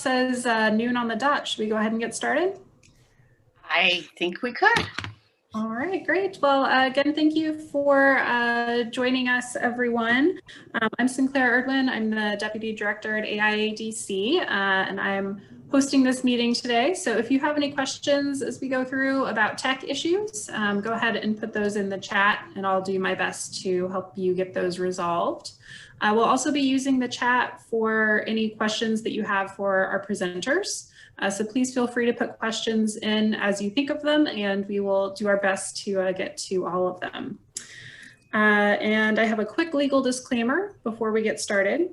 says noon on the dot. Should we go ahead and get started? I think we could. All right, great. Well, again, thank you for joining us, everyone. I'm Sinclair Erdwin. I'm the Deputy Director at AIA DC, and I'm hosting this meeting today. So if you have any questions as we go through about tech issues, go ahead and put those in the chat, and I'll do my best to help you get those resolved. We'll also be using the chat for any questions that you have for our presenters. So please feel free to put questions in as you think of them, and we will do our best to get to all of them. And I have a quick legal disclaimer before we get started.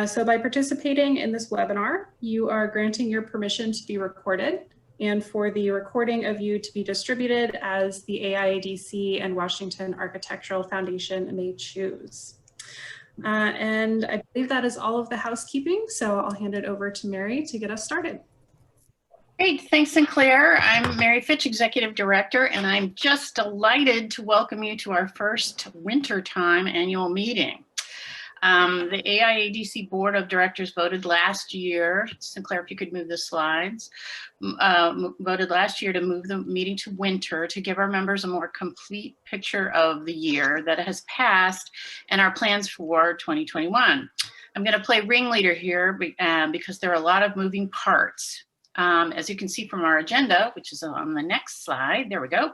So by participating in this webinar, you are granting your permission to be recorded and for the recording of you to be distributed as the AIADC and Washington Architectural Foundation may choose. And I believe that is all of the housekeeping, so I'll hand it over to Mary to get us started. Great, thanks Sinclair. I'm Mary Fitch, Executive Director, and I'm just delighted to welcome you to our first wintertime annual meeting. The AIADC Board of Directors voted last year, Sinclair, if you could move the slides, voted last year to move the meeting to winter to give our members a more complete picture of the year that has passed and our plans for 2021. I'm going to play ringleader here because there are a lot of moving parts. As you can see from our agenda, which is on the next slide, there we go.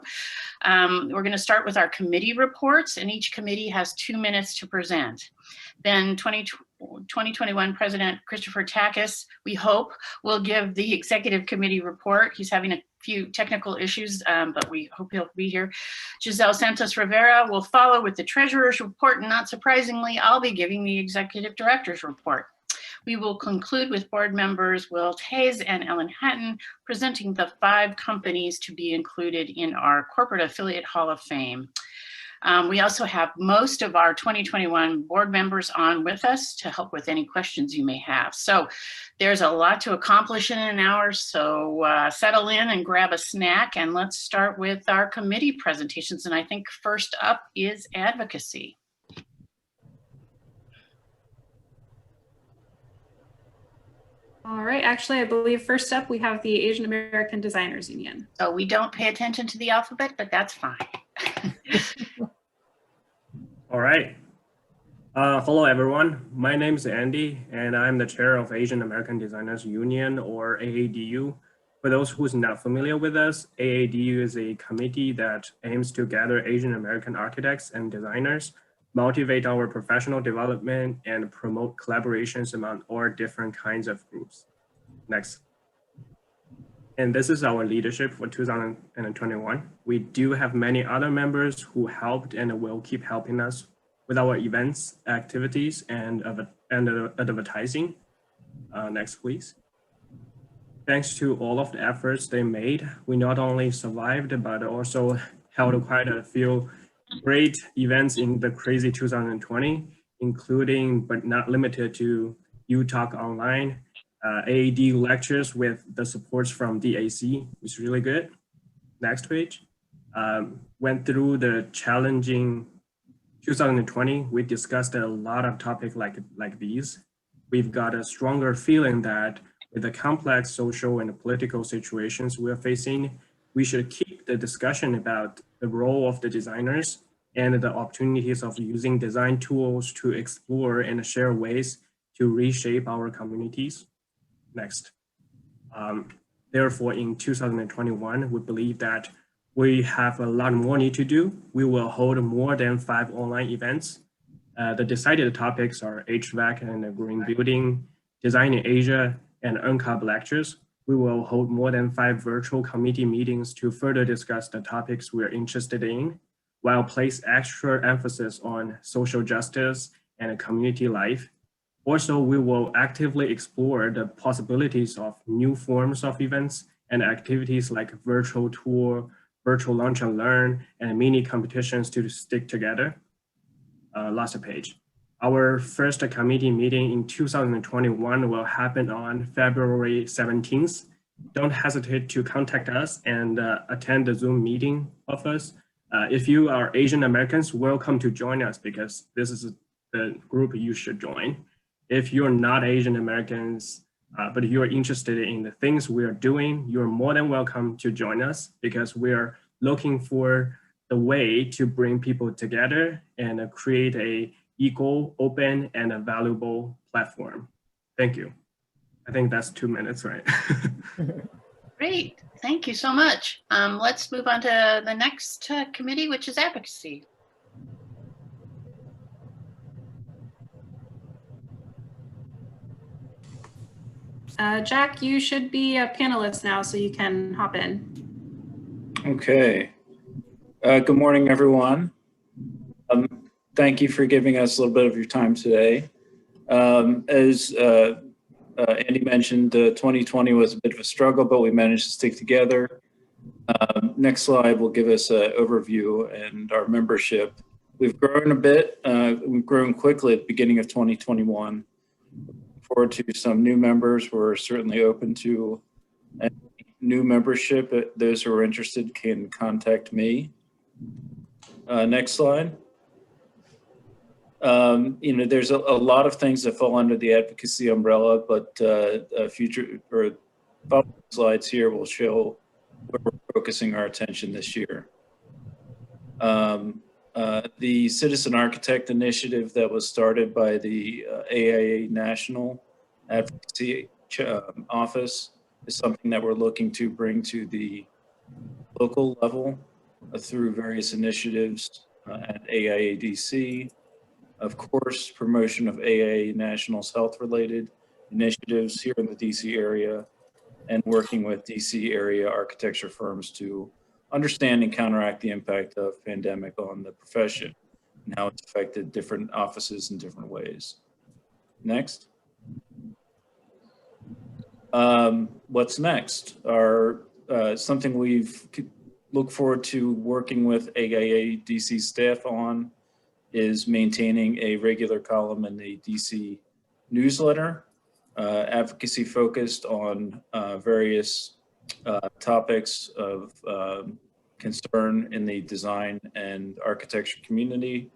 We're going to start with our committee reports, and each committee has 2 minutes to present. Then 2021 President Christopher Takis, we hope, will give the executive committee report. He's having a few technical issues, but we hope he'll be here. Giselle Santos Rivera will follow with the treasurer's report, and not surprisingly, I'll be giving the executive director's report. We will conclude with board members Will Tays and Ellen Hatton presenting the 5 companies to be included in our Corporate Affiliate Hall of Fame. We also have most of our 2021 board members on with us to help with any questions you may have. So there's a lot to accomplish in an hour, so settle in and grab a snack, and let's start with our committee presentations. And I think first up is advocacy. All right, actually, I believe first up we have the Asian American Designers Union. So we don't pay attention to the alphabet, but that's fine. All right. Hello, everyone. My name is Andy, and I'm the chair of Asian American Designers Union, or AADU. For those who's not familiar with us, AADU is a committee that aims to gather Asian American architects and designers, motivate our professional development, and promote collaborations among all different kinds of groups. Next. And this is our leadership for 2021. We do have many other members who helped and will keep helping us with our events, activities, and advertising. Next, please. Thanks to all of the efforts they made, we not only survived, but also held quite a few great events in the crazy 2020, including but not limited to UTalk Online, AAD lectures with the supports from DAC, which is really good. Next page. Went through the challenging 2020. We discussed a lot of topics like these. We've got a stronger feeling that with the complex social and political situations we're facing, we should keep the discussion about the role of the designers and the opportunities of using design tools to explore and share ways to reshape our communities. Next. Therefore, in 2021, we believe that we have a lot more need to do. We will hold more than 5 online events. The decided topics are HVAC and green building, design in Asia, and UNCAB lectures. We will hold more than 5 virtual committee meetings to further discuss the topics we're interested in, while place extra emphasis on social justice and community life. Also, we will actively explore the possibilities of new forms of events and activities like virtual tour, virtual lunch and learn, and mini competitions to stick together. Last page. Our first committee meeting in 2021 will happen on February 17th. Don't hesitate to contact us and attend the Zoom meeting of us. If you are Asian Americans, welcome to join us because this is the group you should join. If you're not Asian Americans, but if you're interested in the things we are doing, you're more than welcome to join us, because we're looking for the way to bring people together and create a equal, open, and a valuable platform. Thank you. I think that's 2 minutes, right? Great, thank you so much. Let's move on to the next committee, which is advocacy. Jack, you should be a panelist now, so you can hop in. Okay. Good morning, everyone. Thank you for giving us a little bit of your time today. As Andy mentioned, 2020 was a bit of a struggle, but we managed to stick together. Next slide will give us an overview and our membership. We've grown a bit. We've grown quickly at the beginning of 2021. Forward to some new members. We're certainly open to any new membership. Those who are interested can contact me. Next slide. There's a lot of things that fall under the advocacy umbrella, but future or following slides here will show where we're focusing our attention this year. The Citizen Architect Initiative that was started by the AIA National Advocacy Office is something that we're looking to bring to the local level through various initiatives at AIA DC. Of course, promotion of AIA National's health-related initiatives here in the DC area, and working with DC area architecture firms to understand and counteract the impact of pandemic on the profession and how it's affected different offices in different ways. Next. What's next? Something we've looked forward to working with AIA DC staff on is maintaining a regular column in the DC newsletter, advocacy focused on various topics of concern in the design and architecture community,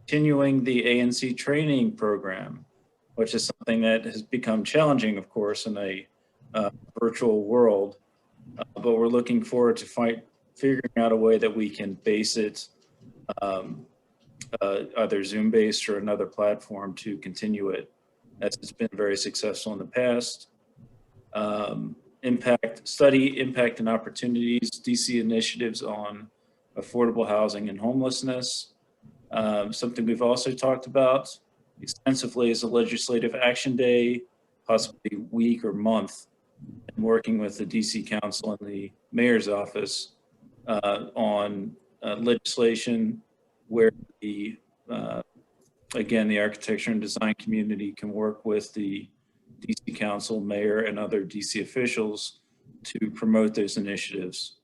continuing the ANC training program, which is something that has become challenging, of course, in a virtual world, but we're looking forward to figuring out a way that we can base it either Zoom-based or another platform to continue it, as it's been very successful in the past. Study impact and opportunities, DC initiatives on affordable housing and homelessness. Something we've also talked about extensively is a legislative action day, possibly week or month, and working with the DC Council and the Mayor's Office on legislation where again, the architecture and design community can work with the DC Council, Mayor, and other DC officials to promote those initiatives.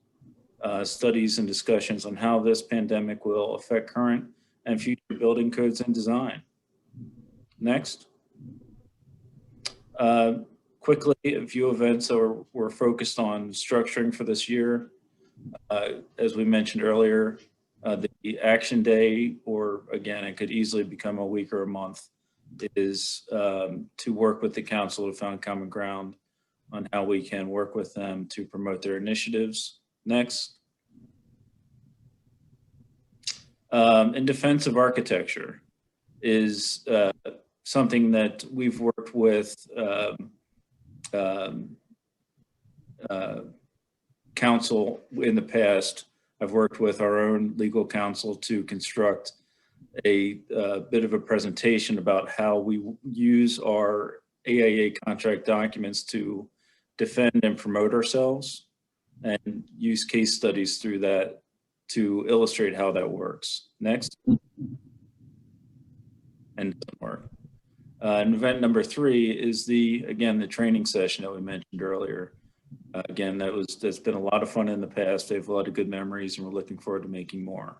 Studies and discussions on how this pandemic will affect current and future building codes and design. Next. Quickly, a few events that we're focused on structuring for this year. As we mentioned earlier, the action day, or again, it could easily become a week or a month, is to work with the council to find common ground on how we can work with them to promote their initiatives. Next. In defense of architecture is something that we've worked with counsel in the past. I've worked with our own legal counsel to construct a bit of a presentation about how we use our AIA contract documents to defend and promote ourselves, and use case studies through that to illustrate how that works. Next. And more. And event number 3 is again, the training session that we mentioned earlier. Again, that's been a lot of fun in the past. They have a lot of good memories, and we're looking forward to making more.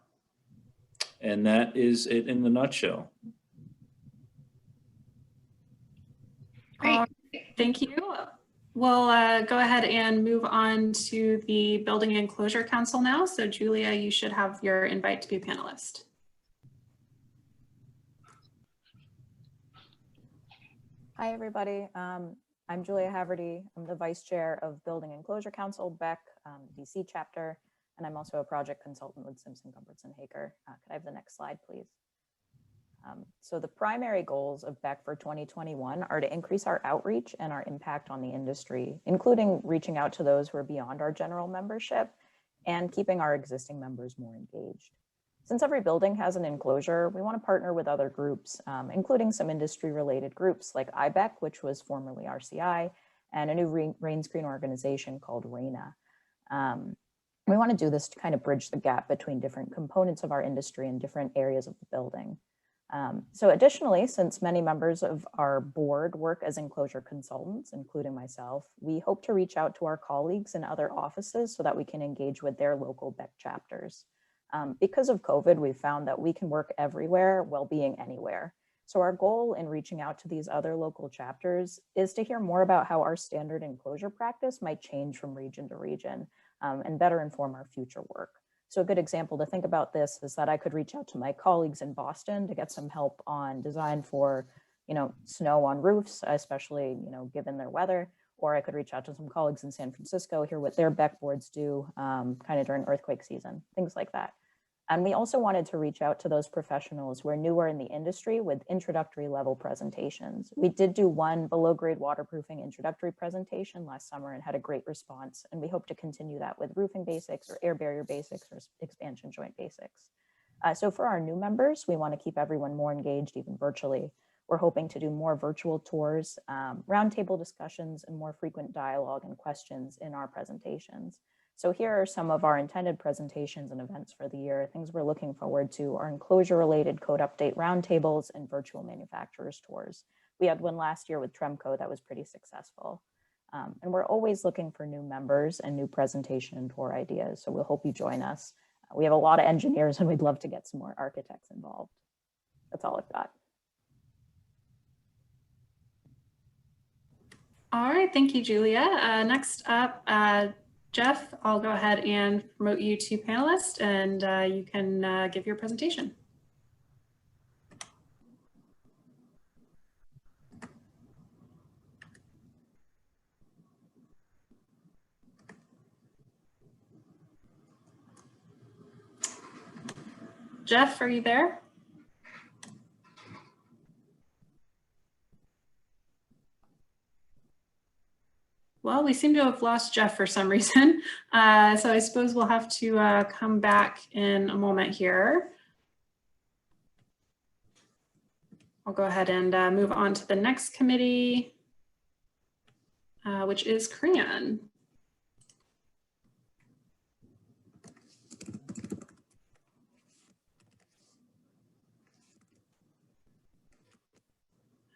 And that is it in the nutshell. Great. Thank you. We'll go ahead and move on to the Building Enclosure Council now. So Julia, you should have your invite to be a panelist. Hi, everybody. I'm I'm Julia Haverty. I'm the Vice Chair of Building Enclosure Council, BEC, DC chapter, and I'm also a project consultant with Simpson, Gumpertz, and Haker. Could I have the next slide, please? So the primary goals of BEC for 2021 are to increase our outreach and our impact on the industry, including reaching out to those who are beyond our general membership and keeping our existing members more engaged. Since every building has an enclosure, we want to partner with other groups, including some industry-related groups like IBEC, which was formerly RCI, and a new rain screen organization called RAINA. We want to do this to kind of bridge the gap between different components of our industry and different areas of the building. So additionally, since many members of our board work as enclosure consultants, including myself, we hope to reach out to our colleagues in other offices so that we can engage with their local BEC chapters. Because of COVID, we've found that we can work everywhere while being anywhere. So our goal in reaching out to these other local chapters is to hear more about how our standard enclosure practice might change from region to region and better inform our future work. So a good example to think about this is that I could reach out to my colleagues in Boston to get some help on design for, snow on roofs, especially, given their weather, or I could reach out to some colleagues in San Francisco, hear what their BEC boards do kind of during earthquake season, things like that. And we also wanted to reach out to those professionals who are newer in the industry with introductory level presentations. We did do one below grade waterproofing introductory presentation last summer and had a great response. And we hope to continue that with roofing basics or air barrier basics or expansion joint basics. So for our new members, we want to keep everyone more engaged, even virtually. We're hoping to do more virtual tours, roundtable discussions, and more frequent dialogue and questions in our presentations. So here are some of our intended presentations and events for the year. Things we're looking forward to are enclosure-related code update roundtables and virtual manufacturers tours. We had one last year with Tremco that was pretty successful. And we're always looking for new members and new presentation and tour ideas. So we'll hope you join us. We have a lot of engineers and we'd love to get some more architects involved. That's all I've got. All right, thank you, Julia. Next up, Jeff, I'll go ahead and promote you to panelist and you can give your presentation. Jeff, are you there? Well, we seem to have lost Jeff for some reason. So I suppose we'll have to come back in a moment here. I'll go ahead and move on to the next committee, which is CRAN.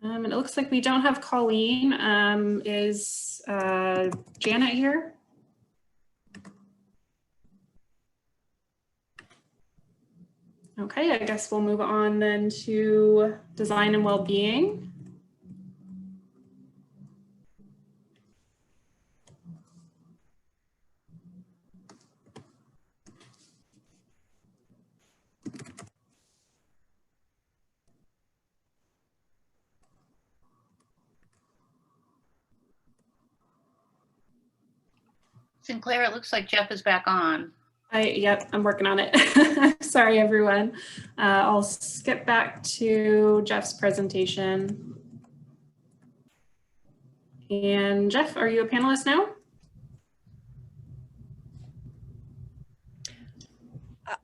And it looks like we don't have Colleen. Is Janet here? Okay, I guess we'll move on then to design and well-being. Sinclair, it looks like Jeff is back on. Yep, I'm working on it. Sorry, everyone. I'll skip back to Jeff's presentation. And Jeff, are you a panelist now?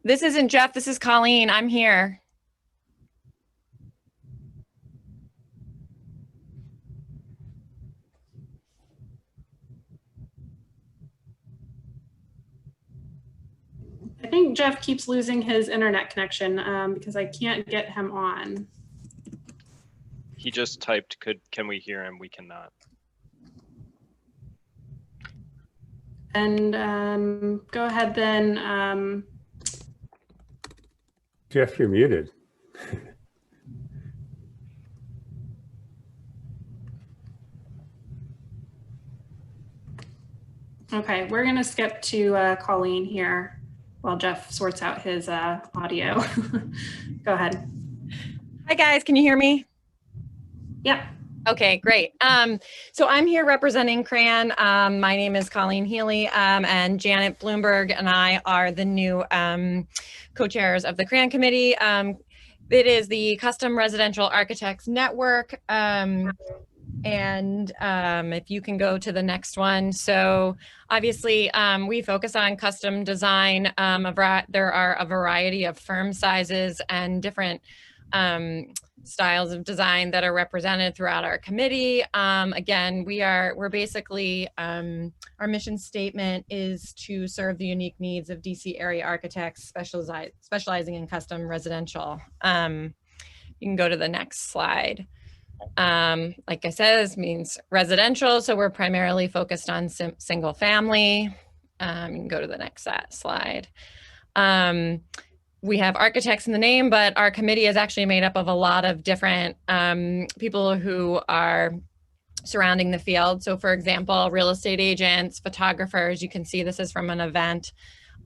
This isn't Jeff, this is Colleen. I'm here. I think Jeff keeps losing his internet connection because I can't get him on. He just typed, can we hear him? We cannot. And go ahead then. Jeff, you're muted. Okay, we're gonna skip to Colleen here while Jeff sorts out his audio. Go ahead. Hi guys, can you hear me? Yep. Okay, great. So I'm here representing CRAN. My name is Colleen Healy, and Janet Bloomberg and I are the new co-chairs of the CRAN committee. It is the Custom Residential Architects Network. If you can go to the next one. So obviously we focus on custom design. There are a variety of firm sizes and different styles of design that are represented throughout our committee. Again, we're basically, our mission statement is to serve the unique needs of DC area architects specializing in custom residential. You can go to the next slide. Like I said, this means residential, so we're primarily focused on single family. You can go to the next slide. We have architects in the name, but our committee is actually made up of a lot of different people who are surrounding the field. So for example, real estate agents, photographers. You can see this is from an event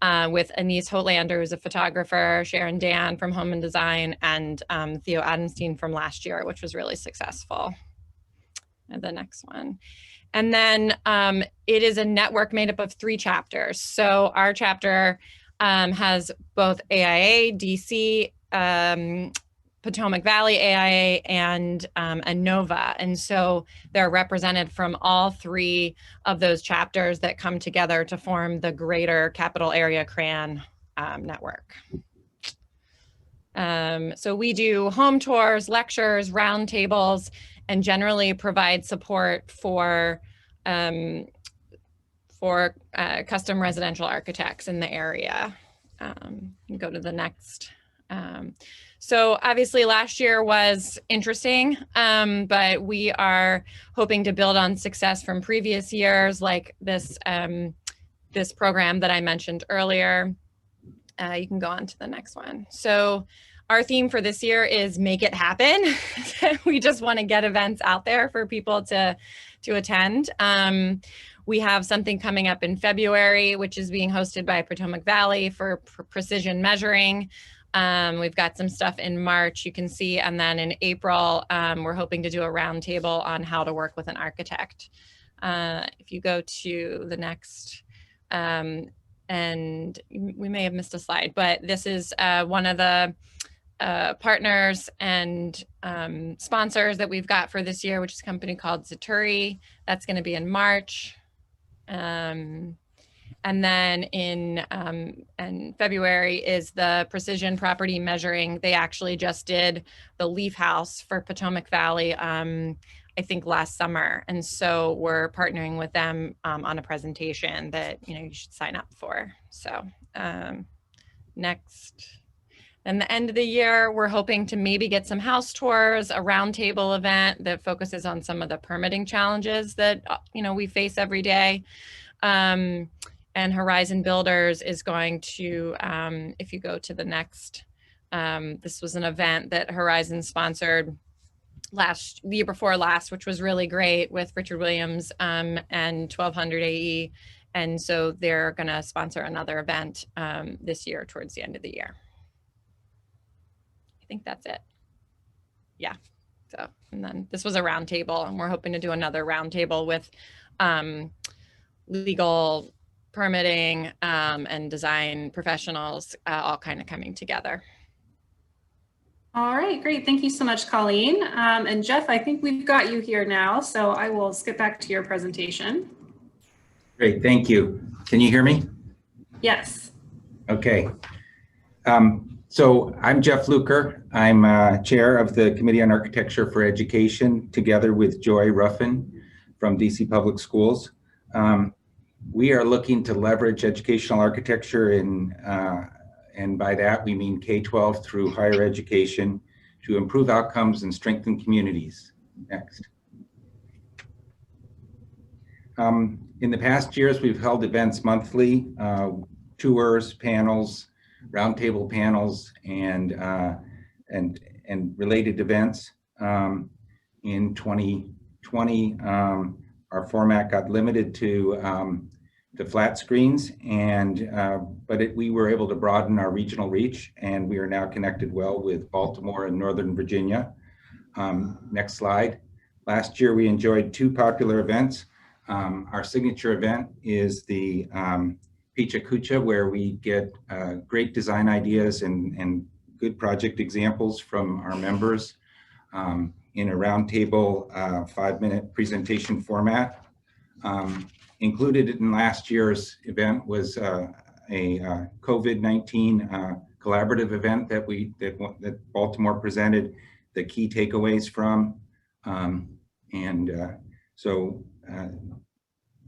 with Anise Hotlander, who's a photographer, Sharon Dan from Home and Design, and Theo Adamstein from last year, which was really successful. And the next one. And then it is a network made up of 3 chapters. So our chapter has both AIA, DC, Potomac Valley AIA, and ANOVA. And so they're represented from all 3 of those chapters that come together to form the greater capital area CRAN network. So we do home tours, lectures, roundtables, and generally provide support for custom residential architects in the area. Go to the next. So obviously last year was interesting, but we are hoping to build on success from previous years, like this, this program that I mentioned earlier. You can go on to the next one. So our theme for this year is make it happen. We just want to get events out there for people to attend. We have something coming up in February, which is being hosted by Potomac Valley for precision measuring. We've got some stuff in March, you can see, and then in April, we're hoping to do a roundtable on how to work with an architect. If you go to the next, and we may have missed a slide, but this is one of the partners and sponsors that we've got for this year, which is a company called Zaturi. That's going to be in March. And then in February is the precision property measuring. They actually just did the Leaf House for Potomac Valley, I think last summer. And so we're partnering with them on a presentation that you should sign up for. So next. And the end of the year, we're hoping to maybe get some house tours, a roundtable event that focuses on some of the permitting challenges that we face every day. And Horizon Builders is going to, if you go to the next, this was an event that Horizon sponsored the year before last, which was really great with Richard Williams and 1200 AE. And so they're going to sponsor another event this year towards the end of the year. I think that's it. Yeah. So, and then this was a roundtable, and we're hoping to do another roundtable with legal, permitting, and design professionals all kind of coming together. All right, great. Thank you so much, Colleen. And Jeff, I think we've got you here now, so I will skip back to your presentation. Great, thank you. Can you hear me? Yes. Okay. So I'm Jeff Luker. I'm chair of the Committee on Architecture for Education, together with Joy Ruffin from DC Public Schools. We are looking to leverage educational architecture and by that we mean K-12 through higher education to improve outcomes and strengthen communities. Next. In the past years, we've held events monthly, tours, panels, roundtable panels, and related events. In 2020, our format got limited to flat screens, but we were able to broaden our regional reach, and we are now connected well with Baltimore and Northern Virginia. Next slide. Last year, we enjoyed 2 popular events. Our signature event is the Picha Kucha, where we get great design ideas and good project examples from our members in a roundtable 5-minute presentation format. Included in last year's event was a COVID-19 collaborative event that Baltimore presented the key takeaways from. So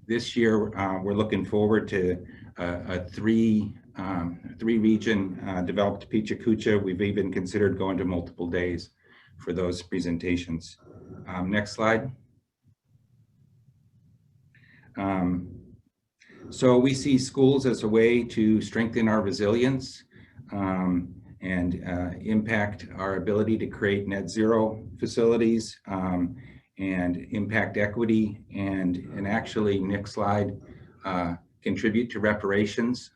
this year we're looking forward to a 3-region developed Picha Kucha. We've even considered going to multiple days for those presentations. Next slide. So we see schools as a way to strengthen our resilience and impact our ability to create net zero facilities and impact equity and actually, next slide, contribute to reparations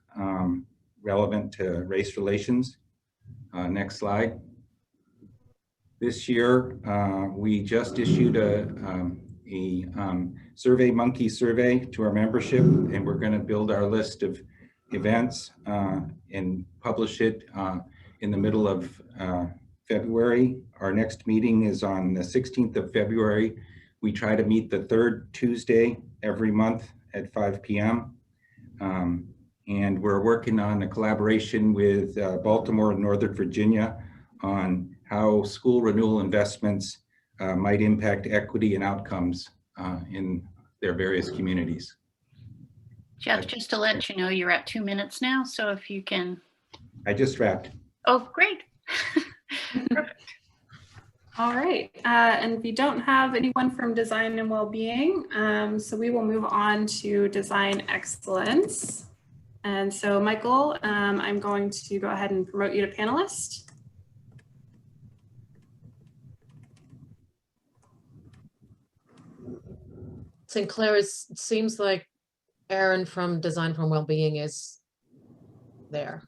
relevant to race relations. Next slide. This year, we just issued a Survey Monkey survey to our membership, and we're going to build our list of events and publish it in the middle of February. Our next meeting is on the 16th of February. We try to meet the 3rd Tuesday every month at 5 p.m. And we're working on a collaboration with Baltimore and Northern Virginia on how school renewal investments might impact equity and outcomes in their various communities. Jeff, just to let you know, you're at 2 minutes now. So if you can. I just wrapped. Oh, great. Perfect. All right, and we don't have anyone from Design and Wellbeing, so we will move on to Design Excellence. And so, Michael, I'm going to go ahead and promote you to panelist. Sinclair, it seems like Erin from Design for Wellbeing is there.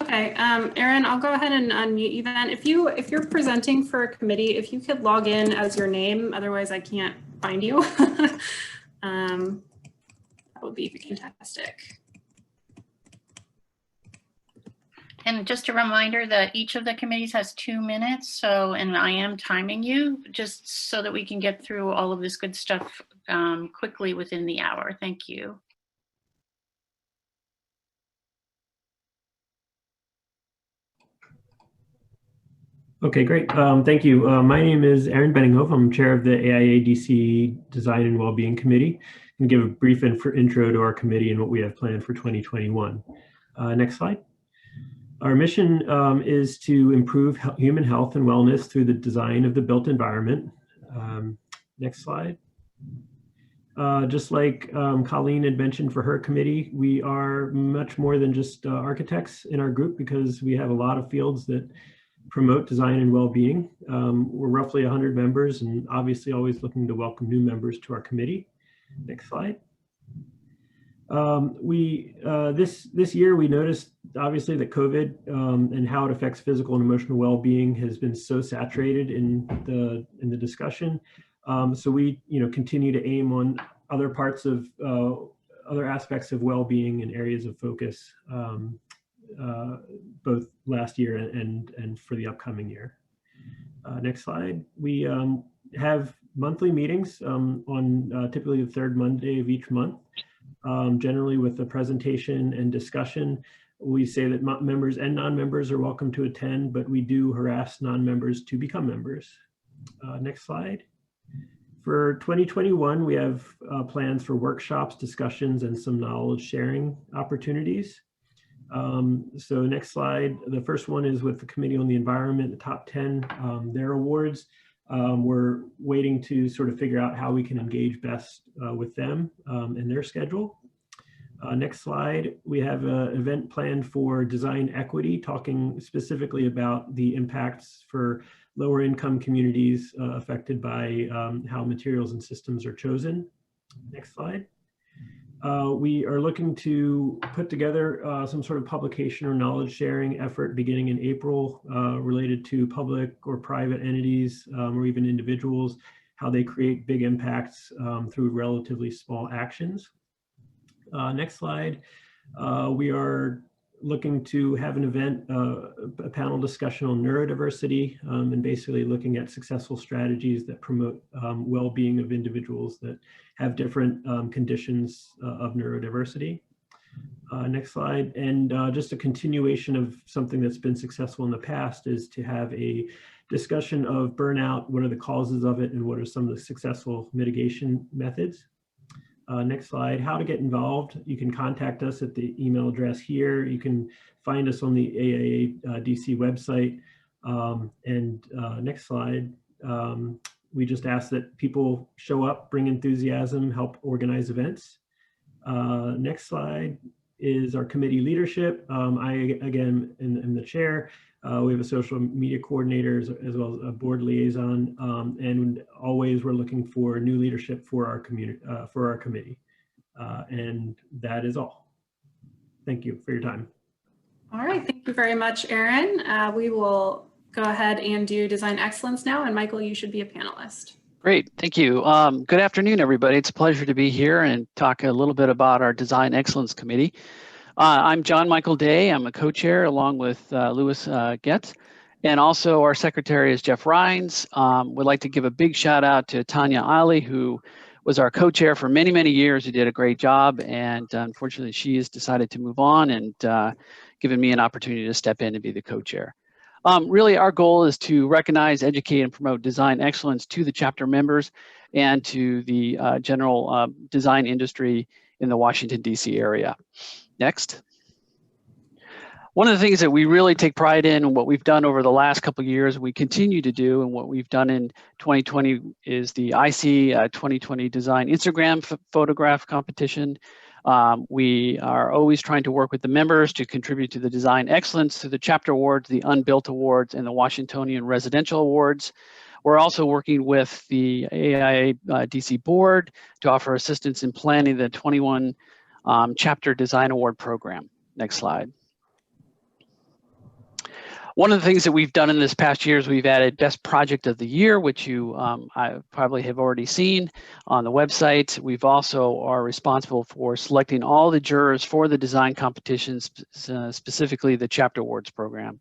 Okay, Erin, I'll go ahead and unmute you then. If you're presenting for a committee, if you could log in as your name, otherwise I can't find you. That would be fantastic. And just a reminder that each of the committees has 2 minutes. So, and I am timing you just so that we can get through all of this good stuff quickly within the hour. Thank you. Okay, great. Thank you. My name is Aaron Benninghoff. I'm chair of the AIA DC Design and Wellbeing Committee, and give a brief intro to our committee and what we have planned for 2021. Next slide. Our mission is to improve human health and wellness through the design of the built environment. Next slide. Just like Colleen had mentioned for her committee, we are much more than just architects in our group because we have a lot of fields that promote design and well-being. We're roughly 100 members and obviously always looking to welcome new members to our committee. Next slide. This year we noticed obviously that COVID and how it affects physical and emotional well-being has been so saturated in the discussion. So we continue to aim on other parts of other aspects of well-being and areas of focus both last year and for the upcoming year. Next slide. We have monthly meetings on typically the 3rd Monday of each month, generally with a presentation and discussion. We say that members and non-members are welcome to attend, but we do harass non-members to become members. Next slide. For 2021, we have plans for workshops, discussions, and some knowledge sharing opportunities. So next slide, the first one is with the Committee on the Environment, the top 10, their awards. We're waiting to sort of figure out how we can engage best with them and their schedule. Next slide, we have an event planned for design equity, talking specifically about the impacts for lower income communities affected by how materials and systems are chosen. Next slide. We are looking to put together some sort of publication or knowledge sharing effort beginning in April related to public or private entities or even individuals how they create big impacts through relatively small actions. Next slide. We are looking to have an event, a panel discussion on neurodiversity, and basically looking at successful strategies that promote well-being of individuals that have different conditions of neurodiversity. Next slide. And just a continuation of something that's been successful in the past is to have a discussion of burnout, what are the causes of it, and what are some of the successful mitigation methods. Next slide, how to get involved. You can contact us at the email address here. You can find us on the AIA DC website. Next slide, we just ask that people show up, bring enthusiasm, help organize events. Next slide is our committee leadership. I, again, am the chair. We have a social media coordinator as well as a board liaison, and always we're looking for new leadership for our community, for our committee. And that is all. Thank you for your time. All right, thank you very much, Aaron. We will go ahead and do design excellence now, and Michael, you should be a panelist. Great, thank you. Good afternoon, everybody. It's a pleasure to be here and talk a little bit about our Design Excellence Committee. I'm John Michael Day. I'm a co-chair along with Louis Getz, and also our secretary is Jeff Rines. We'd like to give a big shout out to Tanya Ali, who was our co-chair for many, many years, who did a great job, and unfortunately she has decided to move on and given me an opportunity to step in and be the co-chair. Really, our goal is to recognize, educate, and promote design excellence to the chapter members and to the general design industry in the Washington, D.C. area. Next. One of the things that we really take pride in and what we've done over the last couple of years, we continue to do, and what we've done in 2020 is the IC 2020 Design Instagram photograph competition. We are always trying to work with the members to contribute to the design excellence through the chapter awards, the Unbuilt Awards, and the Washingtonian Residential Awards. We're also working with the AIA DC board to offer assistance in planning the 21 Chapter Design Award program. Next slide. One of the things that we've done in this past year is we've added Best Project of the Year, which you I probably have already seen on the website. We've also are responsible for selecting all the jurors for the design competitions, specifically the Chapter Awards program.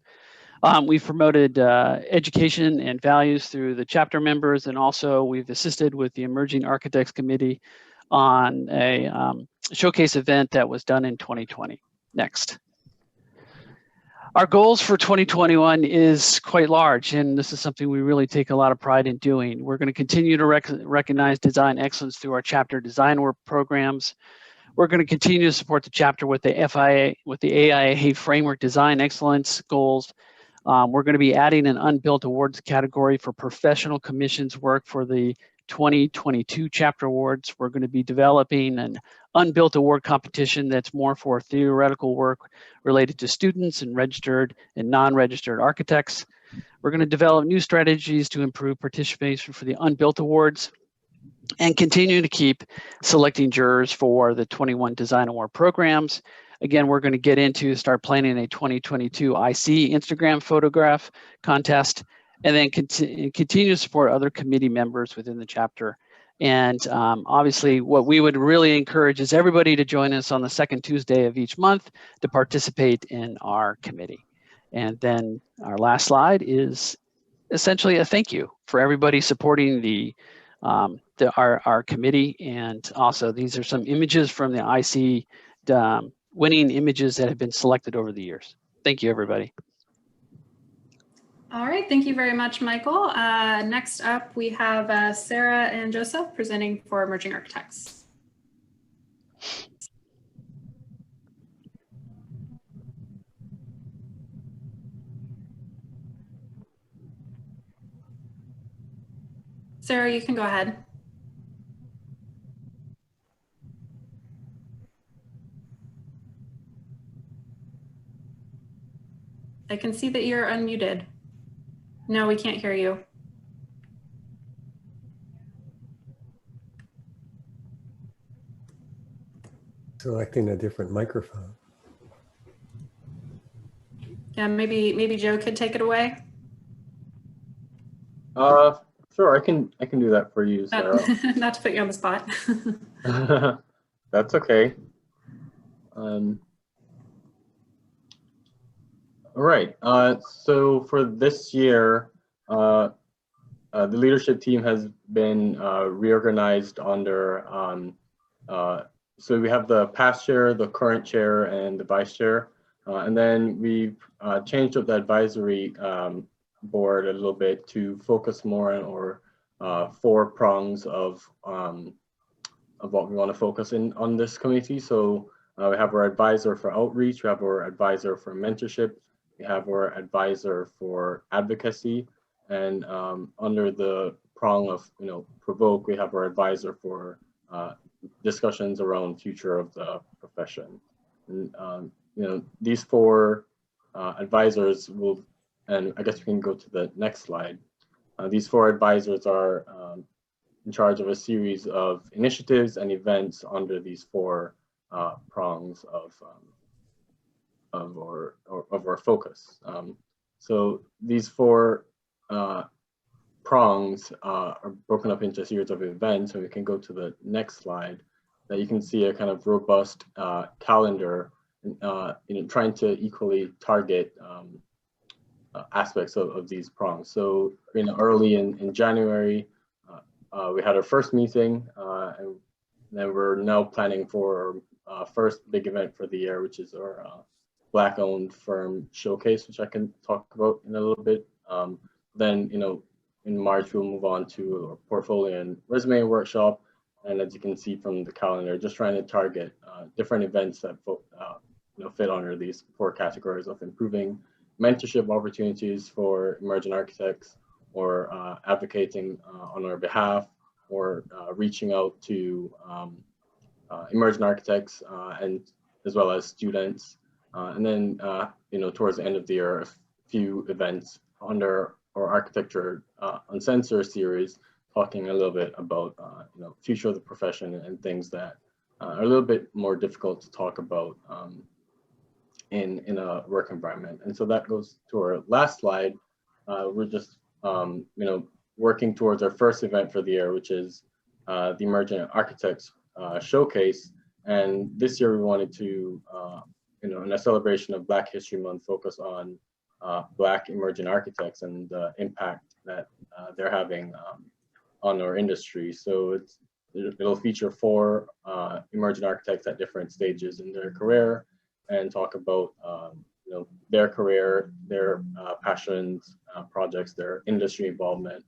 We've promoted education and values through the chapter members, and also we've assisted with the Emerging Architects Committee on a showcase event that was done in 2020. Next. Our goals for 2021 is quite large, and this is something we really take a lot of pride in doing. We're going to continue to recognize design excellence through our chapter design work programs. We're going to continue to support the chapter with the AIA Framework Design Excellence goals. We're going to be adding an Unbuilt Awards category for professional commissions work for the 2022 Chapter Awards. We're going to be developing an Unbuilt Award competition that's more for theoretical work related to students and registered and non-registered architects. We're going to develop new strategies to improve participation for the Unbuilt Awards and continue to keep selecting jurors for the 21 Design Award programs. Again, we're going to start planning a 2022 IC Instagram photograph contest, and then continue to support other committee members within the chapter. And obviously, what we would really encourage is everybody to join us on the second Tuesday of each month to participate in our committee. And then our last slide is essentially a thank you for everybody supporting our committee. And also, these are some images from the IC winning images that have been selected over the years. Thank you, everybody. All right, thank you very much, Michael. Next up, we have Sarah and Joseph presenting for Emerging Architects. Sarah, you can go ahead. I can see that you're unmuted. No, we can't hear you. Selecting a different microphone. Yeah, maybe Joe could take it away. Sure, I can do that for you, Sarah. Not to put you on the spot. That's okay. All right. So for this year, the leadership team has been reorganized under. So we have the past chair, the current chair, and the vice chair, and then we've changed up the advisory board a little bit to focus more on our 4 prongs of what we want to focus in on this committee. So we have our advisor for outreach, we have our advisor for mentorship, we have our advisor for advocacy, and under the prong of provoke, we have our advisor for discussions around future of the profession. And these 4 advisors will, and I guess we can go to the next slide. These 4 advisors are in charge of a series of initiatives and events under these 4 prongs of our focus. So these 4 prongs are broken up into a series of events, and we can go to the next slide. That you can see a kind of robust calendar, trying to equally target aspects of these prongs. So early in January, we had our first meeting, and then we're now planning for our first big event for the year, which is our Black-owned firm showcase, which I can talk about in a little bit. Then in March, we'll move on to our portfolio and resume workshop. And as you can see from the calendar, just trying to target different events that fit under these 4 categories of improving mentorship opportunities for emerging architects, or advocating on our behalf, or reaching out to emerging architects and as well as students. And then towards the end of the year, a few events under our Architecture Uncensored series, talking a little bit about future of the profession and things that are a little bit more difficult to talk about in a work environment. And so that goes to our last slide. We're just working towards our first event for the year, which is the Emerging Architects Showcase. And this year we wanted to, in a celebration of Black History Month, focus on Black emerging architects and the impact that they're having on our industry. So it'll feature 4 emerging architects at different stages in their career, and talk about their career, their passions, projects, their industry involvement,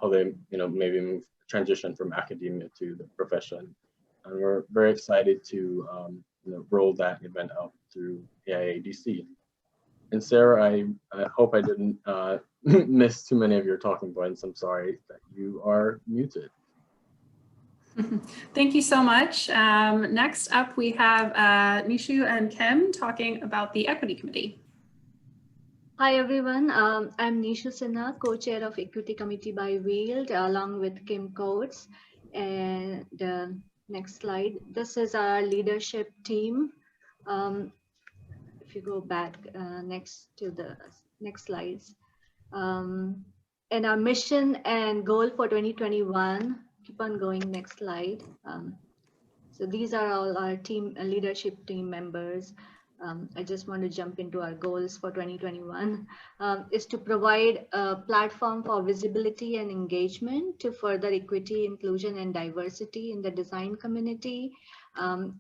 how they maybe transition from academia to the profession. And we're very excited to roll that event out through AIA DC. And Sarah, I hope I didn't miss too many of your talking points. I'm sorry that you are muted. Thank you so much. Next up, we have Nishu and Kim talking about the Equity Committee. Hi, everyone. I'm Nishu Sinha, co-chair of Equity Committee by WIELD, along with Kim Coates. And next slide. This is our leadership team. If you go back next to the next slides. And our mission and goal for 2021, keep on going, next slide. So these are all our team leadership team members. I just want to jump into our goals for 2021, is to provide a platform for visibility and engagement to further equity, inclusion, and diversity in the design community.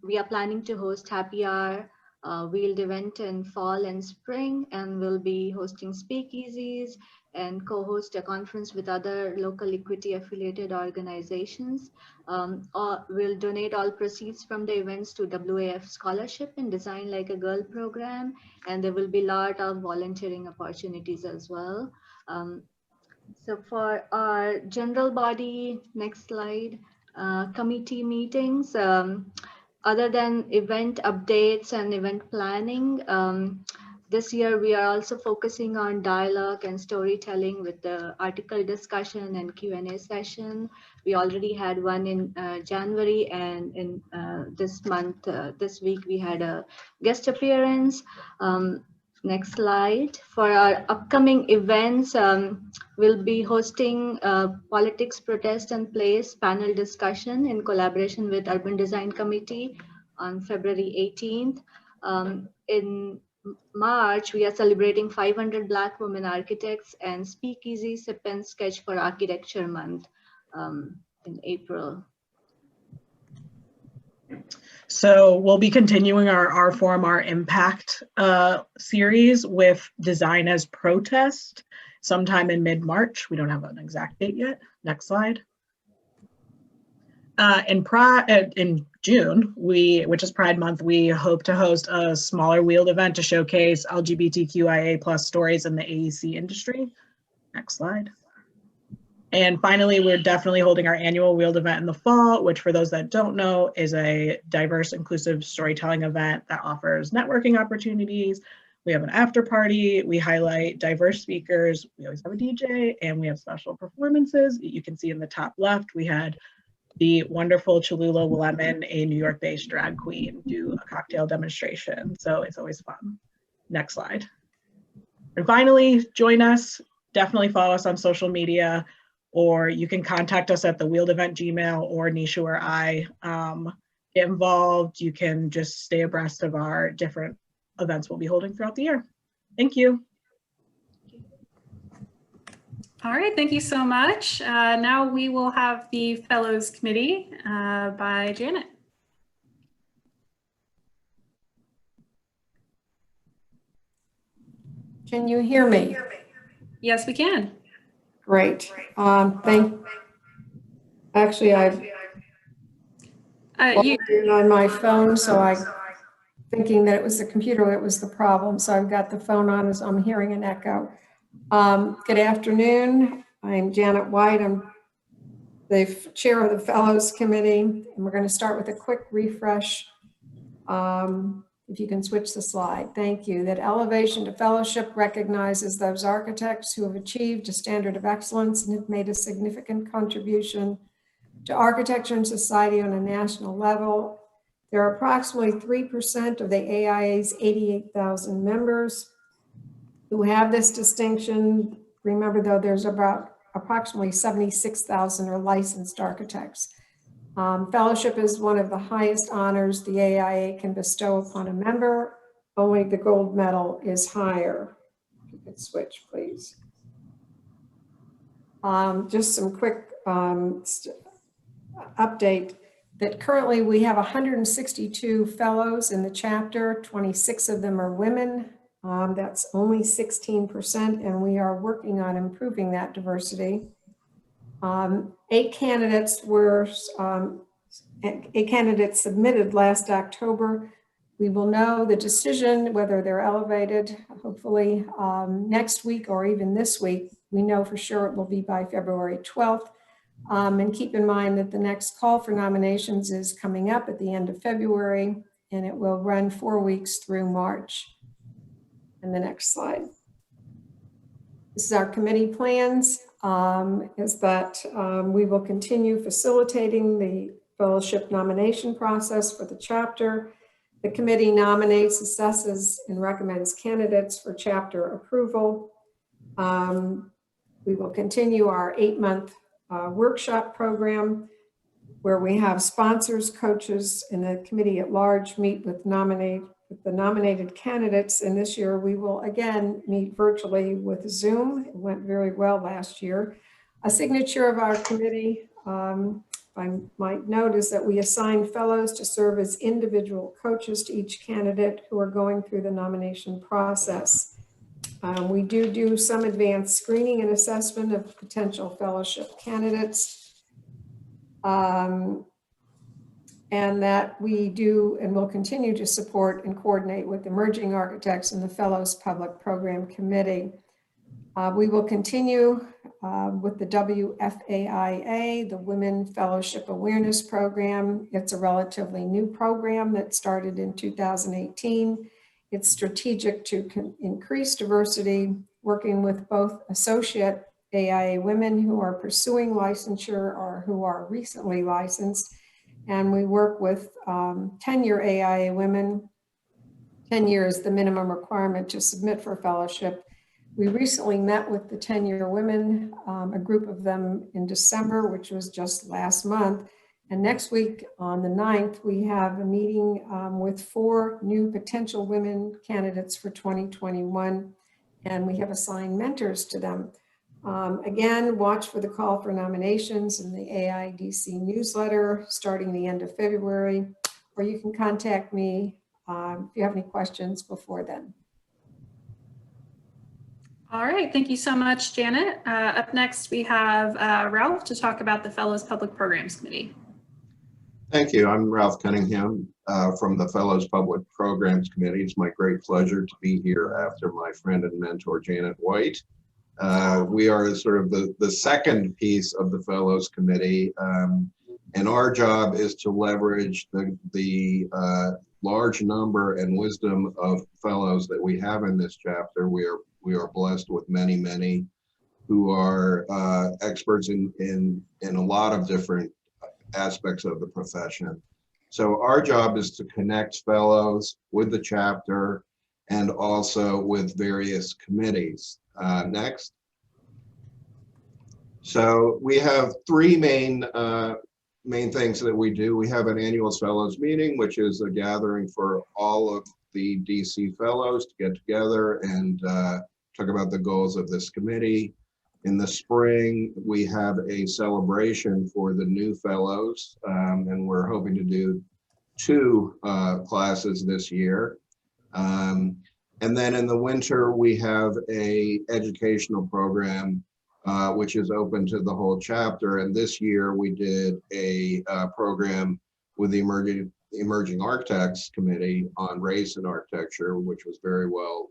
We are planning to host happy hour, WIELD event in fall and spring, and we'll be hosting speakeasies and co-host a conference with other local equity affiliated organizations. We'll donate all proceeds from the events to WAF Scholarship in Design Like a Girl program, and there will be a lot of volunteering opportunities as well. So for our general body, next slide, committee meetings, other than event updates and event planning, this year we are also focusing on dialogue and storytelling with the article discussion and Q&A session. We already had one in January, and in this month, this week, we had a guest appearance. Next slide. For our upcoming events, we'll be hosting a politics, protest and place panel discussion in collaboration with Urban Design Committee on February 18th. In March, we are celebrating 500 Black women architects, and Speakeasy Sip and Sketch for Architecture Month in April. So we'll be continuing our Forum, Our Impact series with Design as Protest sometime in mid-March. We don't have an exact date yet. Next slide. In June, which is Pride Month, we hope to host a smaller wheeled event to showcase LGBTQIA+ stories in the AEC industry. Next slide. And finally, we're definitely holding our annual wheeled event in the fall, which for those that don't know is a diverse, inclusive storytelling event that offers networking opportunities. We have an after party, we highlight diverse speakers, we always have a DJ, and we have special performances. You can see in the top left, we had the wonderful Cholula Lemon, a New York-based drag queen, do a cocktail demonstration. So it's always fun. Next slide. And finally, join us. Definitely follow us on social media, or you can contact us at the Wheeled Event Gmail or Nisha or I. Get involved. You can just stay abreast of our different events we'll be holding throughout the year. Thank you. All right, thank you so much. Now we will have the Fellows Committee by Janet. Can you hear me? Yes, we can. Great. Actually, I've on my phone, so I'm thinking that it was the computer that was the problem. So I've got the phone on as I'm hearing an echo. Good afternoon. I'm Janet White. I'm the chair of the Fellows Committee, and we're going to start with a quick refresh. If you can switch the slide. Thank you. That Elevation to Fellowship recognizes those architects who have achieved a standard of excellence and have made a significant contribution to architecture and society on a national level. There are approximately 3% of the AIA's 88,000 members who have this distinction. Remember though, there's about approximately 76,000 are licensed architects. Fellowship is one of the highest honors the AIA can bestow upon a member. Only the gold medal is higher. If you could switch, please. Just some quick update that currently we have 162 fellows in the chapter. 26 of them are women. That's only 16%, and we are working on improving that diversity. 8 candidates submitted last October. We will know the decision, whether they're elevated, hopefully next week or even this week. We know for sure it will be by February 12th. And keep in mind that the next call for nominations is coming up at the end of February, and it will run 4 weeks through March. And the next slide. This is our committee plans, is that we will continue facilitating the fellowship nomination process for the chapter. The committee nominates, assesses, and recommends candidates for chapter approval. We will continue our 8-month workshop program where we have sponsors, coaches, and the committee at large meet with the nominated candidates. And this year we will again meet virtually with Zoom. It went very well last year. A signature of our committee, I might note, is that we assign fellows to serve as individual coaches to each candidate who are going through the nomination process. We do some advanced screening and assessment of potential fellowship candidates. And that we do and will continue to support and coordinate with emerging architects and the Fellows Public Program Committee. We will continue with the WFAIA, the Women Fellowship Awareness Program. It's a relatively new program that started in 2018. It's strategic to increase diversity, working with both associate AIA women who are pursuing licensure or who are recently licensed. And we work with tenure AIA women 10 years the minimum requirement to submit for a fellowship. We recently met with the 10-year women, a group of them in December, which was just last month. And next week on the 9th, we have a meeting with 4 new potential women candidates for 2021. And we have assigned mentors to them. Again, watch for the call for nominations in the AIDC newsletter starting the end of February, or you can contact me if you have any questions before then. All right, thank you so much, Janet. Up next, we have Ralph to talk about the Fellows Public Programs Committee. Thank you. I'm Ralph Cunningham from the Fellows Public Programs Committee. It's my great pleasure to be here after my friend and mentor, Janet White. We are sort of the second piece of the Fellows Committee, and our job is to leverage the large number and wisdom of fellows that we have in this chapter. We are blessed with many who are experts in a lot of different aspects of the profession. So our job is to connect fellows with the chapter and also with various committees. Next. So we have 3 main things that we do. We have an annual fellows meeting, which is a gathering for all of the DC fellows to get together and talk about the goals of this committee. In the spring, we have a celebration for the new fellows, and we're hoping to do 2 classes this year. And then in the winter, we have a educational program which is open to the whole chapter. And this year we did a program with the Emerging Architects Committee on race and architecture, which was very well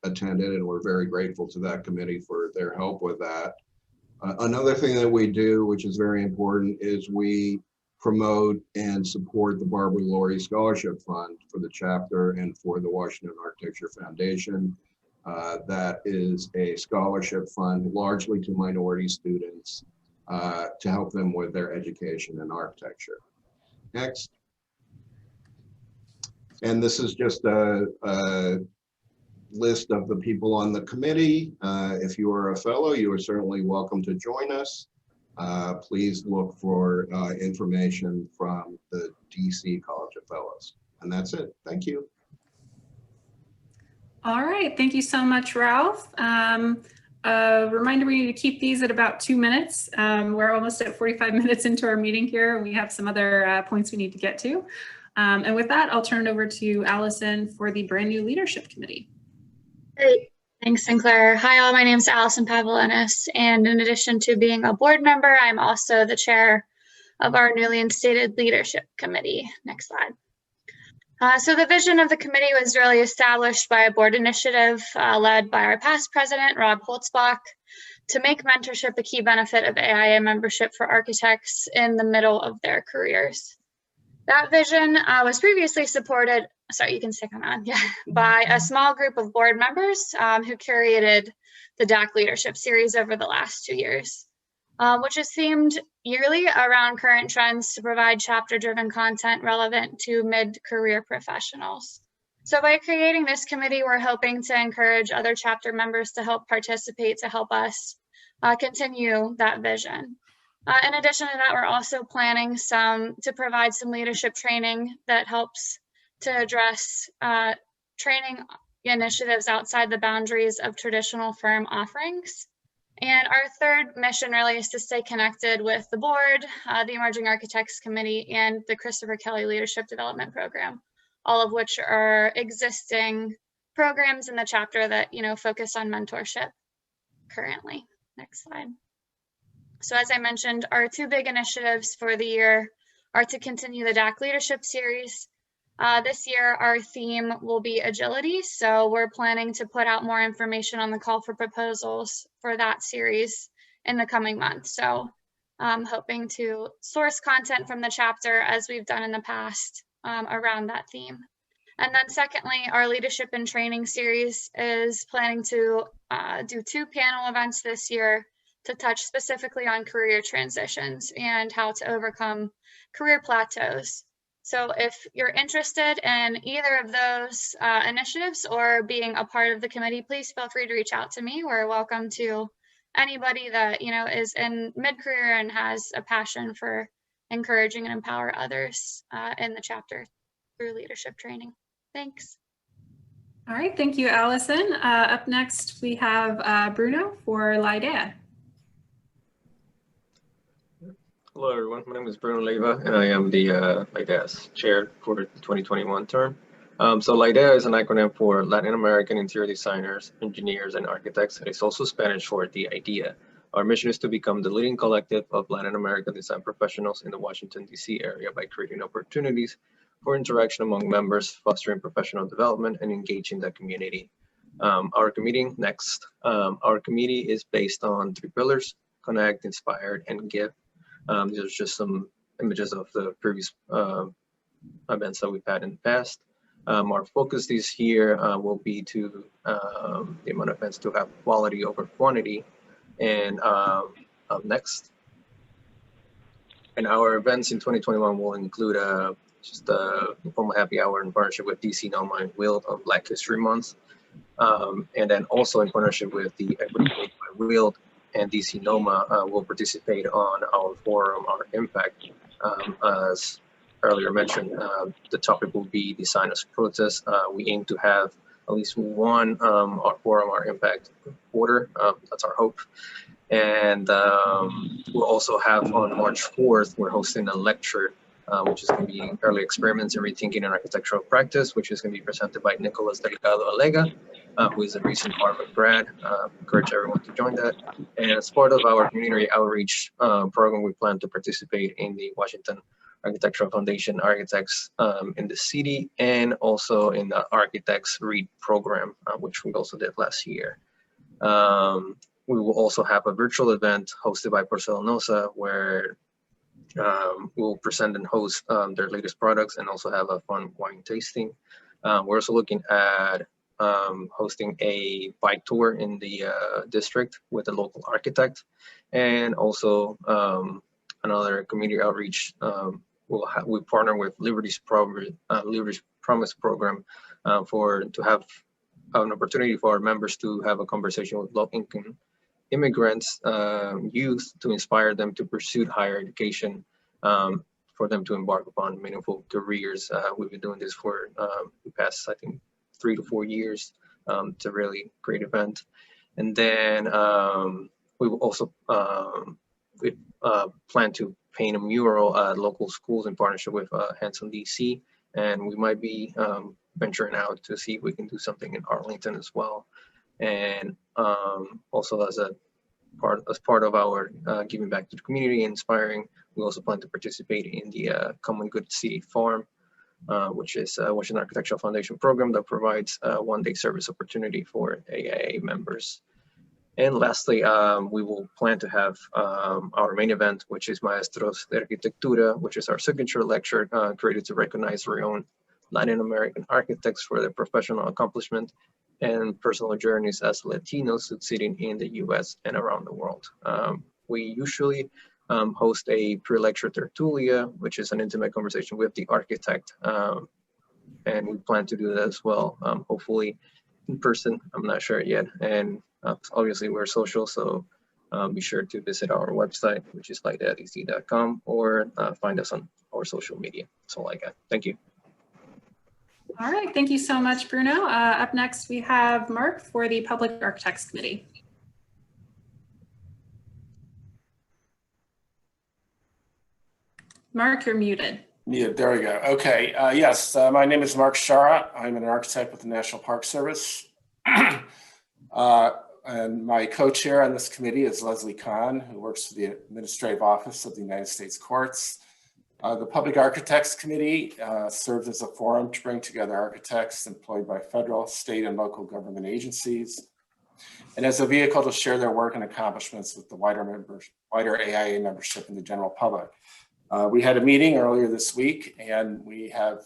attended, and we're very grateful to that committee for their help with that. Another thing that we do, which is very important, is we promote and support the Barbara Laurie Scholarship Fund for the chapter and for the Washington Architecture Foundation. That is a scholarship fund largely to minority students to help them with their education in architecture. Next. And this is just a list of the people on the committee. If you are a fellow, you are certainly welcome to join us. Please look for information from the DC College of Fellows. And that's it. Thank you. All right, thank you so much, Ralph. Reminder, we need to keep these at about 2 minutes. We're almost at 45 minutes into our meeting here. We have some other points we need to get to. And with that, I'll turn it over to Allison for the brand new leadership committee. Great. Thanks, Sinclair. Hi, all. My name is Allison Pavlinis, and in addition to being a board member, I'm also the chair of our newly instated leadership committee. Next slide. So the vision of the committee was really established by a board initiative led by our past president, Rob Holtzbach, to make mentorship a key benefit of AIA membership for architects in the middle of their careers. That vision was previously supported, sorry, you can stick on, yeah, by a small group of board members who curated the DAC leadership series over the last 2 years, which is themed yearly around current trends to provide chapter-driven content relevant to mid-career professionals. So by creating this committee, we're hoping to encourage other chapter members to help participate to help us continue that vision. In addition to that, we're also planning to provide some leadership training that helps to address training initiatives outside the boundaries of traditional firm offerings. And our third mission really is to stay connected with the board, the Emerging Architects Committee, and the Christopher Kelly Leadership Development Program, all of which are existing programs in the chapter that focus on mentorship currently. Next slide. So as I mentioned, our 2 big initiatives for the year are to continue the DAC leadership series. This year, our theme will be agility. So we're planning to put out more information on the call for proposals for that series in the coming months. So I'm hoping to source content from the chapter as we've done in the past around that theme. And then secondly, our leadership and training series is planning to do 2 panel events this year to touch specifically on career transitions and how to overcome career plateaus. So if you're interested in either of those initiatives or being a part of the committee, please feel free to reach out to me. We're welcome to anybody that, you know, is in mid-career and has a passion for encouraging and empower others in the chapter through leadership training. Thanks. All right, thank you, Allison. Up next, we have Bruno for LIDEA. Hello, everyone. My name is Bruno Leiva, and I am the LIDEA's chair for the 2021 term. So LIDEA is an acronym for Latin American Interior Designers, Engineers, and Architects. It is also Spanish for the idea. Our mission is to become the leading collective of Latin American design professionals in the Washington, D.C. area by creating opportunities for interaction among members, fostering professional development, and engaging the community. Our committee is based on 3 pillars: connect, inspire, and give. These are just some images of the previous events that we've had in the past. Our focus this year will be to the amount of events to have quality over quantity. And next, and our events in 2021 will include just a informal happy hour in partnership with DC NOMA and WILD on Black History Month. And then also in partnership with the Equity Committee by WILD and DC NOMA will participate on our forum, Our Impact. As earlier mentioned, the topic will be Design as Protest. We aim to have at least one our forum, Our Impact quarter. That's our hope. And we'll also have on March 4th, we're hosting a lecture, which is going to be Early Experiments in Rethinking in Architectural Practice, which is going to be presented by Nicholas Delgado Alega, who is a recent Harvard grad. Encourage everyone to join that. And as part of our community outreach program, we plan to participate in the Washington Architectural Foundation Architects in the City, and also in the Architects Read program, which we also did last year. We will also have a virtual event hosted by Porcelanosa, where we'll present and host their latest products and also have a fun wine tasting. We're also looking at hosting a bike tour in the district with a local architect, and also another community outreach. We partner with Liberty's Promise program to have an opportunity for our members to have a conversation with low-income immigrants, youth, to inspire them to pursue higher education, for them to embark upon meaningful careers. We've been doing this for the past, I think, 3 to 4 years. It's a really great event. And then we will also plan to paint a mural at local schools in partnership with Hands on DC, and we might be venturing out to see if we can do something in Arlington as well. And also as part of our giving back to the community, inspiring, we also plan to participate in the Common Good City Farm, which is a Washington Architectural Foundation program that provides a one-day service opportunity for AIA members. And lastly, we will plan to have our main event, which is Maestros de Arquitectura, which is our signature lecture created to recognize our own Latin American architects for their professional accomplishment and personal journeys as Latinos succeeding in the US and around the world. We usually host a pre-lecture tertulia, which is an intimate conversation with the architect. And we plan to do that as well, hopefully in person, I'm not sure yet. And obviously we're social, so be sure to visit our website, which is lideadc.com, or find us on our social media. That's all I got. Thank you. All right, thank you so much, Bruno. Up next, we have Mark for the Public Architects Committee. Mark, you're muted. Yeah, there we go. Okay, yes, my name is Mark Shara. I'm an architect with the National Park Service. And my co-chair on this committee is Leslie Kahn, who works for the Administrative Office of the United States Courts. The Public Architects Committee serves as a forum to bring together architects employed by federal, state, and local government agencies, and as a vehicle to share their work and accomplishments with the wider AIA membership and the general public. We had a meeting earlier this week, and we have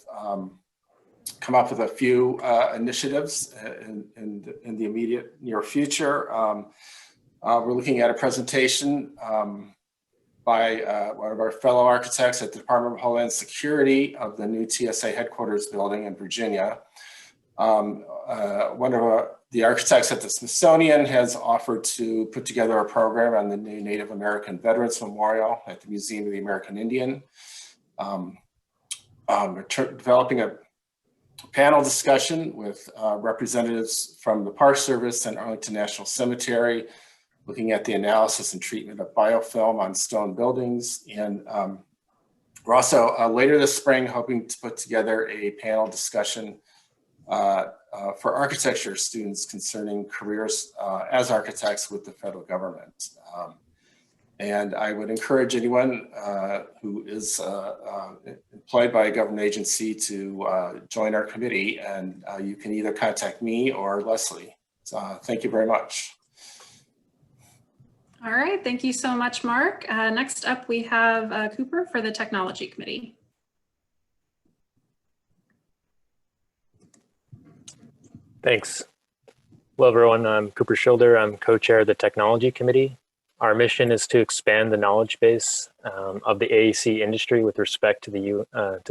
come up with a few initiatives in the immediate near future. We're looking at a presentation by one of our fellow architects at the Department of Homeland Security of the new TSA headquarters building in Virginia. One of the architects at the Smithsonian has offered to put together a program on the new Native American Veterans Memorial at the Museum of the American Indian. Developing a panel discussion with representatives from the Park Service and Arlington National Cemetery, looking at the analysis and treatment of biofilm on stone buildings. And we're also later this spring hoping to put together a panel discussion for architecture students concerning careers as architects with the federal government. And I would encourage anyone who is employed by a government agency to join our committee, and you can either contact me or Leslie. So thank you very much. All right, thank you so much, Mark. Next up, we have Cooper for the Technology Committee. Thanks. Hello, everyone. I'm Cooper Schilder. I'm co-chair of the Technology Committee. Our mission is to expand the knowledge base of the AEC industry with respect to the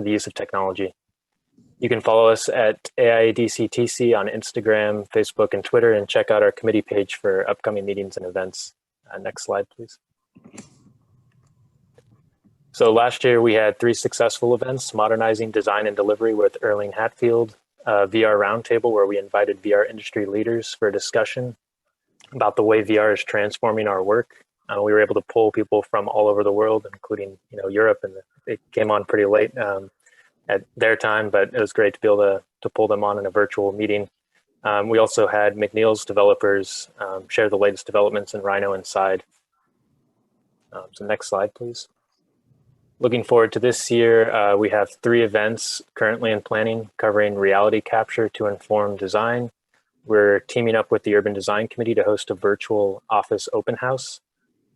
use of technology. You can follow us at AIA-DCTC on Instagram, Facebook, and Twitter, and check out our committee page for upcoming meetings and events. Next slide, please. So last year we had 3 successful events: Modernizing Design and Delivery with Erling Hatfield, VR Roundtable, where we invited VR industry leaders for a discussion about the way VR is transforming our work. We were able to pull people from all over the world, including Europe, and it came on pretty late at their time, but it was great to be able to pull them on in a virtual meeting. We also had McNeil's developers share the latest developments in Rhino Inside. So next slide, please. Looking forward to this year, we have 3 events currently in planning covering reality capture to inform design. We're teaming up with the Urban Design Committee to host a virtual office open house,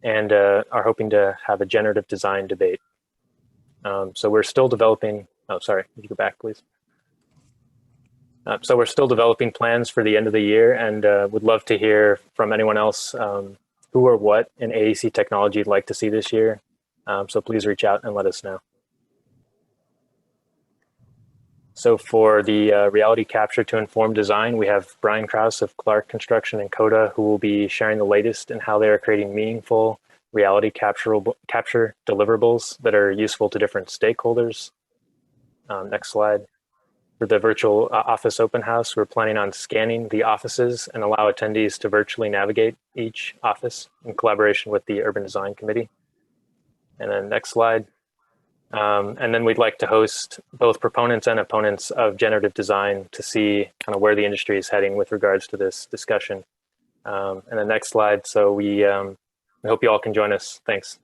and are hoping to have a generative design debate. So we're still developing, oh, sorry, can you go back, please? So we're still developing plans for the end of the year, and would love to hear from anyone else who or what in AEC technology you'd like to see this year. So please reach out and let us know. So for the reality capture to inform design, we have Brian Krause of Clark Construction and COTE, who will be sharing the latest in how they are creating meaningful reality capture deliverables that are useful to different stakeholders. Next slide. For the virtual office open house, we're planning on scanning the offices and allow attendees to virtually navigate each office in collaboration with the Urban Design Committee. And then next slide. And then we'd like to host both proponents and opponents of generative design to see kind of where the industry is heading with regards to this discussion. And the next slide. So we hope you all can join us. Thanks.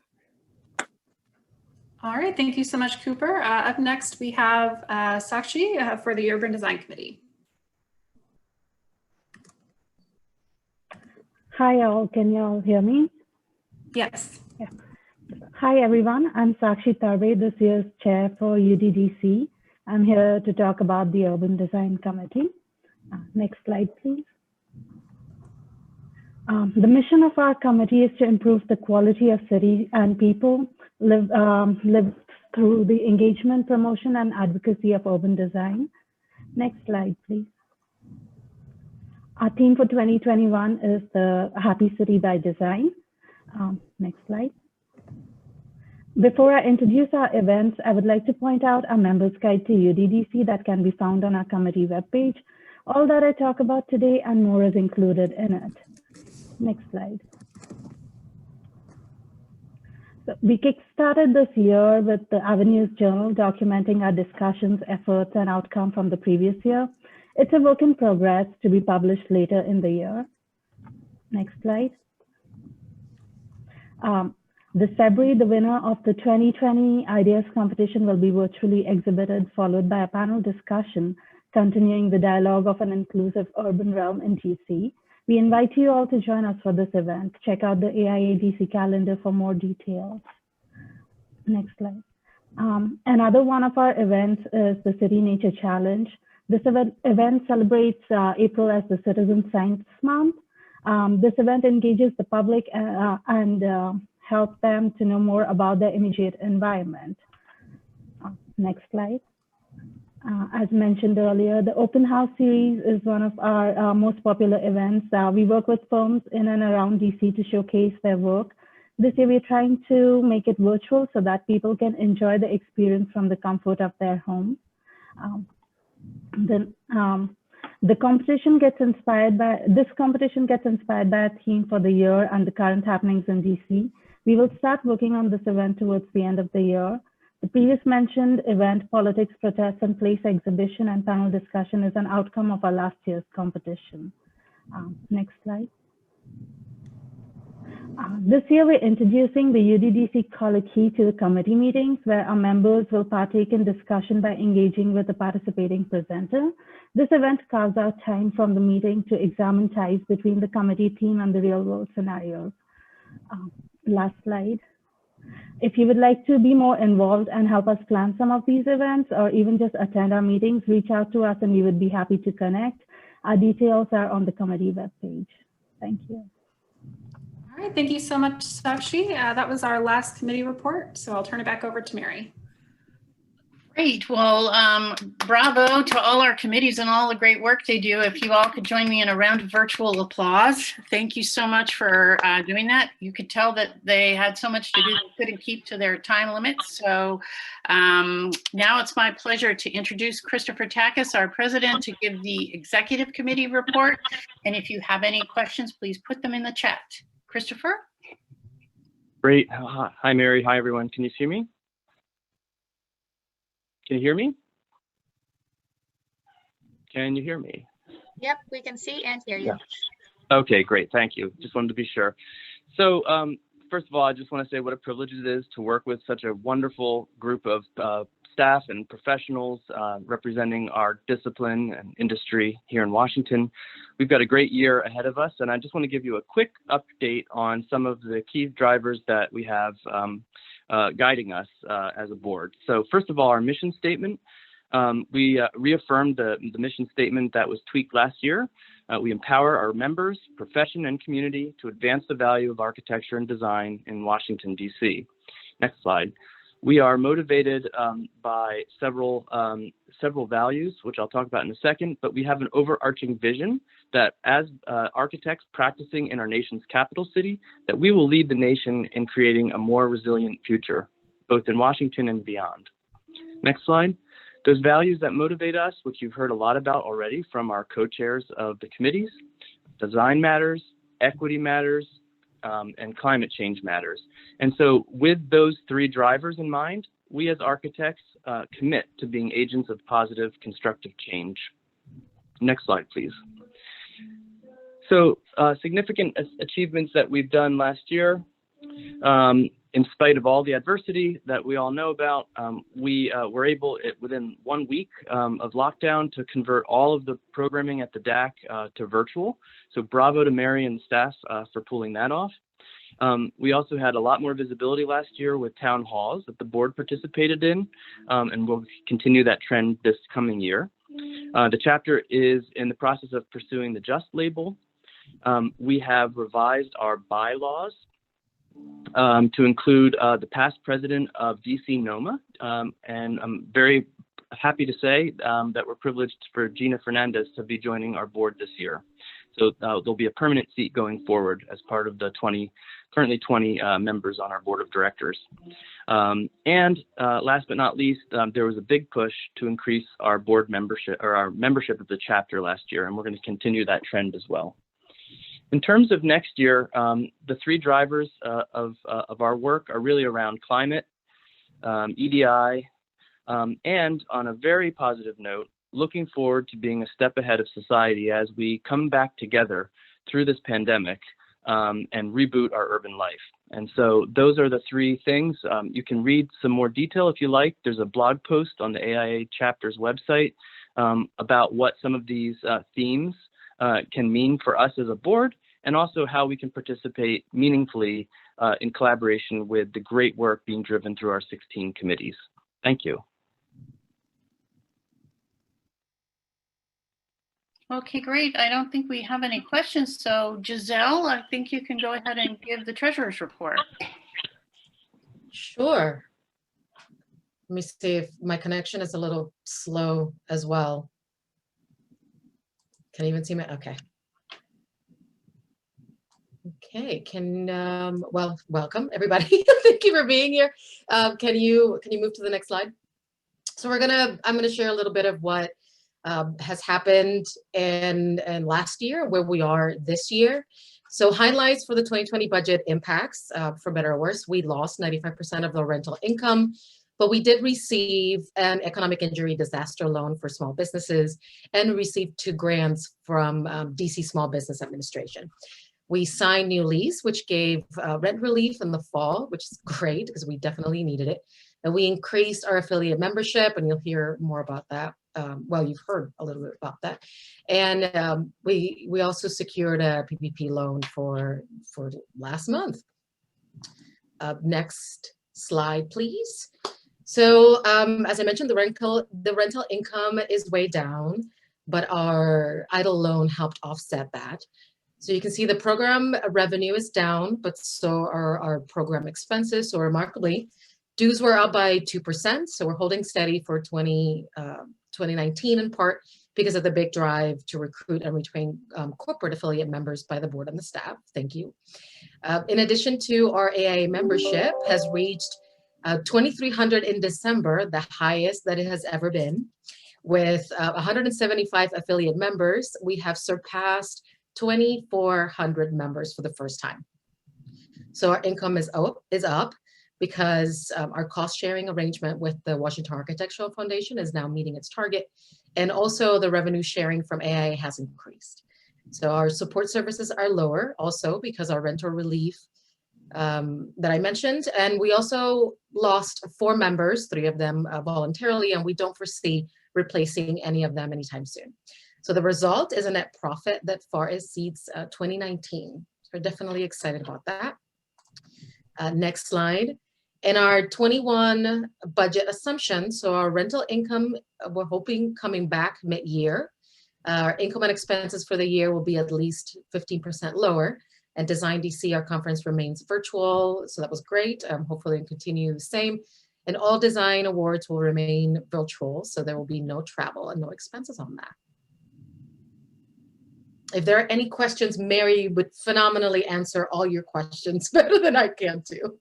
All right, thank you so much, Cooper. Up next, we have Sakshi for the Urban Design Committee. Hi, all. Can you all hear me? Yes. Yeah. Hi, everyone. I'm Sakshi Tarve, this year's chair for UDDC. I'm here to talk about the Urban Design Committee. Next slide, please. The mission of our committee is to improve the quality of city and people live through the engagement, promotion, and advocacy of urban design. Next slide, please. Our theme for 2021 is the Happy City by Design. Next slide. Before I introduce our events, I would like to point out our members guide to UDDC that can be found on our committee webpage. All that I talk about today and more is included in it. Next slide. So we kickstarted this year with the Avenues Journal documenting our discussions, efforts, and outcome from the previous year. It's a work in progress to be published later in the year. Next slide. This February, the winner of the 2020 Ideas Competition will be virtually exhibited, followed by a panel discussion continuing the dialogue of an inclusive urban realm in DC. We invite you all to join us for this event. Check out the AIA DC calendar for more details. Next slide. Another one of our events is the City Nature Challenge. This event celebrates April as the Citizen Science Month. This event engages the public and help them to know more about their immediate environment. Next slide. As mentioned earlier, the Open House series is one of our most popular events. We work with firms in and around DC to showcase their work. This year, we're trying to make it virtual so that people can enjoy the experience from the comfort of their homes. The competition gets inspired by, this competition gets inspired by a theme for the year and the current happenings in DC. We will start working on this event towards the end of the year. The previous mentioned event, Politics, Protests, and Place exhibition and panel discussion is an outcome of our last year's competition. Next slide. This year, we're introducing the UDDC COTE to the committee meetings, where our members will partake in discussion by engaging with the participating presenter. This event carves out time from the meeting to examine ties between the committee team and the real-world scenarios. Last slide. If you would like to be more involved and help us plan some of these events, or even just attend our meetings, reach out to us and we would be happy to connect. Our details are on the committee webpage. Thank you. All right, thank you so much, Sakshi. That was our last committee report, so I'll turn it back over to Mary. Great. Well, bravo to all our committees and all the great work they do. If you all could join me in a round of virtual applause. Thank you so much for doing that. You could tell that they had so much to do they couldn't keep to their time limits. So now it's my pleasure to introduce Christopher Takis, our president, to give the executive committee report. And if you have any questions, please put them in the chat. Christopher? Great. Hi, Mary. Hi, everyone. Can you see me? Can you hear me? Can you hear me? Yep, we can see and hear you. Yeah. Okay, great. Thank you. Just wanted to be sure. So first of all, I just want to say what a privilege it is to work with such a wonderful group of staff and professionals representing our discipline and industry here in Washington. We've got a great year ahead of us, and I just want to give you a quick update on some of the key drivers that we have guiding us as a board. So first of all, our mission statement. We reaffirmed the mission statement that was tweaked last year. We empower our members, profession, and community to advance the value of architecture and design in Washington, D.C. Next slide. We are motivated by several values, which I'll talk about in a second, but we have an overarching vision that as architects practicing in our nation's capital city, that we will lead the nation in creating a more resilient future, both in Washington and beyond. Next slide. Those values that motivate us, which you've heard a lot about already from our co-chairs of the committees, design matters, equity matters, and climate change matters. And so with those three drivers in mind, we as architects commit to being agents of positive, constructive change. Next slide, please. So significant achievements that we've done last year. In spite of all the adversity that we all know about, we were able, within 1 week of lockdown, to convert all of the programming at the DAC to virtual. So bravo to Mary and staff for pulling that off. We also had a lot more visibility last year with town halls that the board participated in, and we'll continue that trend this coming year. The chapter is in the process of pursuing the JUST label. We have revised our bylaws to include the past president of DC NOMA, and I'm very happy to say that we're privileged for Gina Fernandez to be joining our board this year. So there'll be a permanent seat going forward as part of the currently 20 members on our board of directors. And last but not least, there was a big push to increase our board membership, or our membership of the chapter last year, and we're going to continue that trend as well. In terms of next year, the three drivers of our work are really around climate, EDI, and on a very positive note, looking forward to being a step ahead of society as we come back together through this pandemic and reboot our urban life. And so those are the three things. You can read some more detail if you like. There's a blog post on the AIA chapter's website about what some of these themes can mean for us as a board, and also how we can participate meaningfully in collaboration with the great work being driven through our 16 committees. Thank you. Okay, great. I don't think we have any questions. So Giselle, I think you can go ahead and give the treasurer's report. Sure. Let me see if my connection is a little slow as well. Can you even see me? Okay. Okay, well, welcome everybody. Thank you for being here. Can you move to the next slide? So I'm gonna share a little bit of what has happened and last year, where we are this year. So highlights for the 2020 budget impacts, for better or worse. We lost 95% of the rental income, but we did receive an economic injury disaster loan for small businesses and received 2 grants from DC Small Business Administration. We signed new lease, which gave rent relief in the fall, which is great because we definitely needed it. And we increased our affiliate membership, and you'll hear more about that. Well, you've heard a little bit about that. And we also secured a PPP loan for last month. Next slide, please. So as I mentioned, the rental income is way down, but our idle loan helped offset that. So you can see the program revenue is down, but so are our program expenses. So remarkably, dues were up by 2%. So we're holding steady for 2019 in part because of the big drive to recruit and retrain corporate affiliate members by the board and the staff. Thank you. In addition to our AIA membership has reached 2,300 in December, the highest that it has ever been. With 175 affiliate members, we have surpassed 2,400 members for the first time. So our income is up because our cost sharing arrangement with the Washington Architectural Foundation is now meeting its target. And also the revenue sharing from AIA has increased. So our support services are lower also because our rental relief that I mentioned. And we also lost 4 members, 3 of them voluntarily, and we don't foresee replacing any of them anytime soon. So the result is a net profit that far exceeds 2019. So we're definitely excited about that. Next slide. In our 21 budget assumptions, so our rental income, we're hoping coming back mid-year. Our income and expenses for the year will be at least 15% lower. And Design DC, our conference remains virtual, so that was great. Hopefully it'll continue the same. And all design awards will remain virtual, so there will be no travel and no expenses on that. If there are any questions, Mary would phenomenally answer all your questions better than I can too.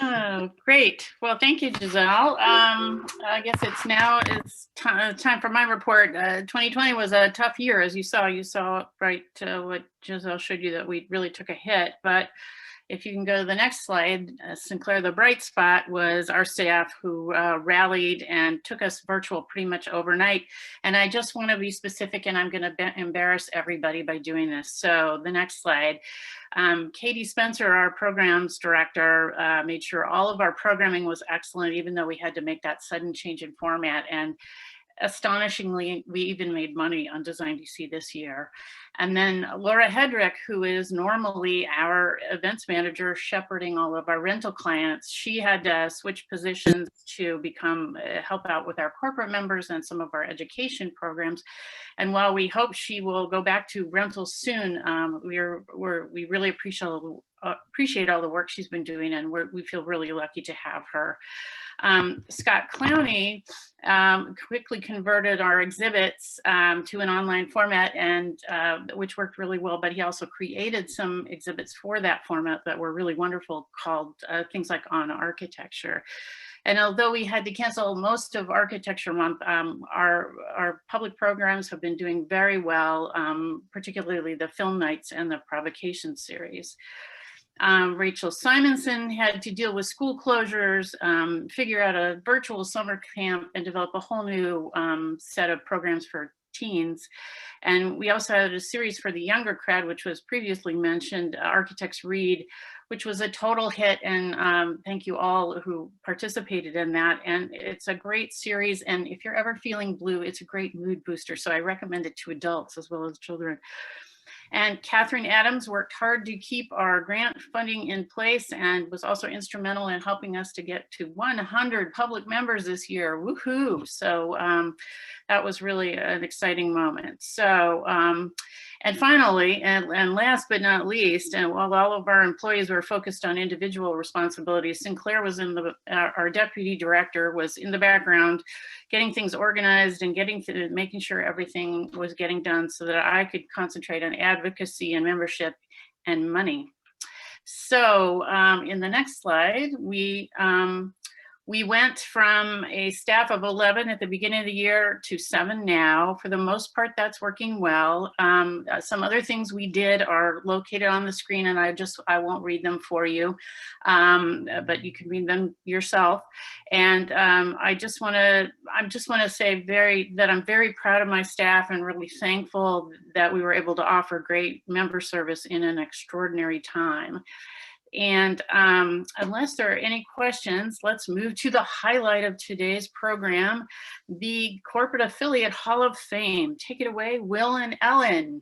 Oh, great. Well, thank you, Giselle. I guess it's time for my report. 2020 was a tough year, as you saw. You saw right what Giselle showed you, that we really took a hit. But if you can go to the next slide, Sinclair, the bright spot was our staff who rallied and took us virtual pretty much overnight. And I just want to be specific, and I'm going to embarrass everybody by doing this. So the next slide. Katie Spencer, our programs director, made sure all of our programming was excellent, even though we had to make that sudden change in format. And astonishingly, we even made money on Design DC this year. And then Laura Hedrick, who is normally our events manager shepherding all of our rental clients, she had to switch positions to help out with our corporate members and some of our education programs. And while we hope she will go back to rentals soon, we really appreciate all the work she's been doing, and we feel really lucky to have her. Scott Clowney quickly converted our exhibits to an online format, and which worked really well, but he also created some exhibits for that format that were really wonderful, called things like On Architecture. And although we had to cancel most of Architecture Month, our public programs have been doing very well, particularly the film nights and the provocation series. Rachel Simonson had to deal with school closures, figure out a virtual summer camp, and develop a whole new set of programs for teens. And we also had a series for the younger crowd, which was previously mentioned, Architects Read, which was a total hit. And thank you all who participated in that. And it's a great series. And if you're ever feeling blue, it's a great mood booster. So I recommend it to adults as well as children. And Catherine Adams worked hard to keep our grant funding in place and was also instrumental in helping us to get to 100 public members this year. Woohoo! So that was really an exciting moment. So, and finally, and last but not least, and while all of our employees were focused on individual responsibilities, Sinclair was our deputy director was in the background, getting things organized and making sure everything was getting done so that I could concentrate on advocacy and membership and money. So in the next slide, we went from a staff of 11 at the beginning of the year to 7 now. For the most part, that's working well. Some other things we did are located on the screen, and I won't read them for you, but you can read them yourself. And I just want to say that I'm very proud of my staff and really thankful that we were able to offer great member service in an extraordinary time. And unless there are any questions, let's move to the highlight of today's program, the Corporate Affiliate Hall of Fame. Take it away, Will and Ellen.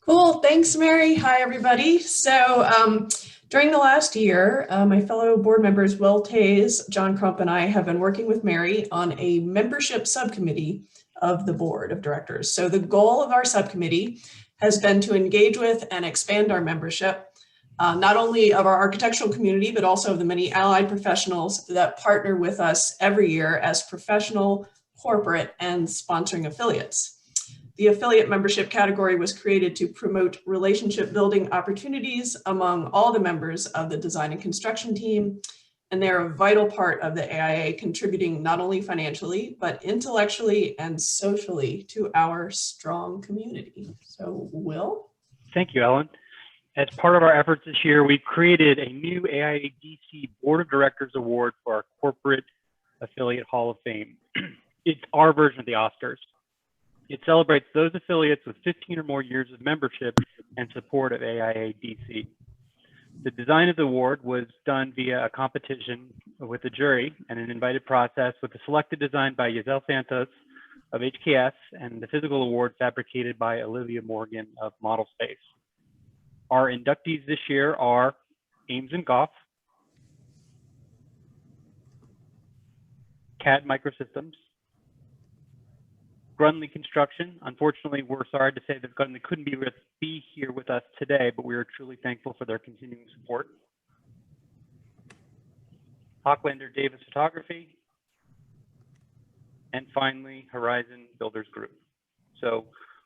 Cool, thanks, Mary. Hi, everybody. So during the last year, my fellow board members, Will Tays, John Crump, and I have been working with Mary on a membership subcommittee of the board of directors. So the goal of our subcommittee has been to engage with and expand our membership, not only of our architectural community, but also of the many allied professionals that partner with us every year as professional, corporate, and sponsoring affiliates. The affiliate membership category was created to promote relationship building opportunities among all the members of the design and construction team, and they're a vital part of the AIA, contributing not only financially, but intellectually and socially to our strong community. So, Will? Thank you, Ellen. As part of our efforts this year, we created a new AIA DC Board of Directors Award for our Corporate Affiliate Hall of Fame. It's our version of the Oscars. It celebrates those affiliates with 15 or more years of membership and support of AIA DC. The design of the award was done via a competition with a jury and an invited process, with the selected design by Giselle Santos of HKS and the physical award fabricated by Olivia Morgan of Model Space. Our inductees this year are Ames and Goff, CAD Microsystems, Grunley Construction. Unfortunately, we're sorry to say that Grunley couldn't be here with us today, but we are truly thankful for their continuing support. Hocklander Davis Photography, and finally, Horizon Builders Group. So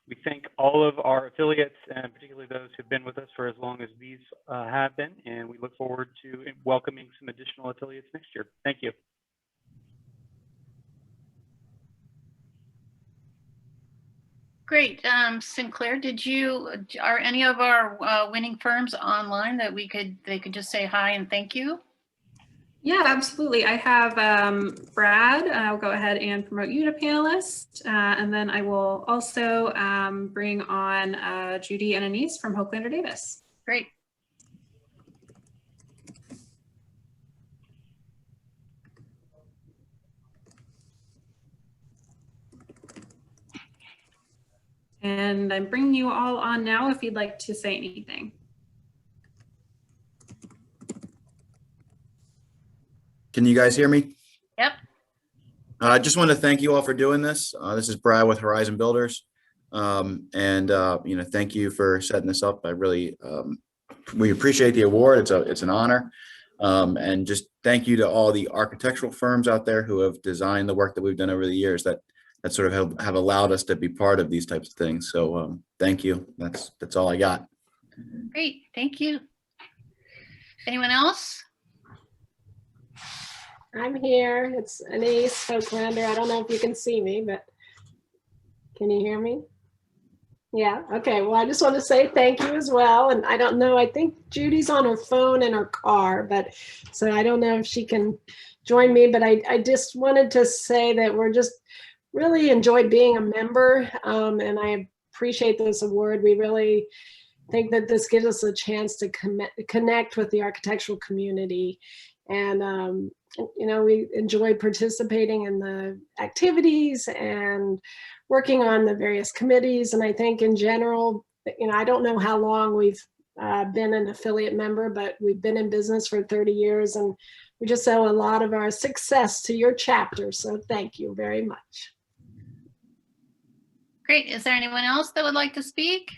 we thank all of our affiliates, and particularly those who've been with us for as long as these have been, and we look forward to welcoming some additional affiliates next year. Thank you. Great. Sinclair, are any of our winning firms online that they could just say hi and thank you? Yeah, absolutely. I have Brad. I'll go ahead and promote you to panelist. And then I will also bring on Judy and Anise from Hochlander Davis. Great. And I'm bringing you all on now if you'd like to say anything. Can you guys hear me? Yep. I just want to thank you all for doing this. This is Brad with Horizon Builders. Thank you for setting this up. I really, we appreciate the award. It's an honor. And just thank you to all the architectural firms out there who have designed the work that we've done over the years that sort of have allowed us to be part of these types of things. So thank you. That's all I got. Great, thank you. Anyone else? I'm here. It's Anise Hochlander. I don't know if you can see me, but can you hear me? Yeah, okay. Well, I just want to say thank you as well. And I don't know, I think Judy's on her phone in her car, but so I don't know if she can join me, but I just wanted to say that we're just really enjoyed being a member, and I appreciate this award. We really think that this gives us a chance to connect with the architectural community, and we enjoy participating in the activities and working on the various committees. And I think in general, I don't know how long we've been an affiliate member, but we've been in business for 30 years, and we just owe a lot of our success to your chapter. So thank you very much. Great. Is there anyone else that would like to speak?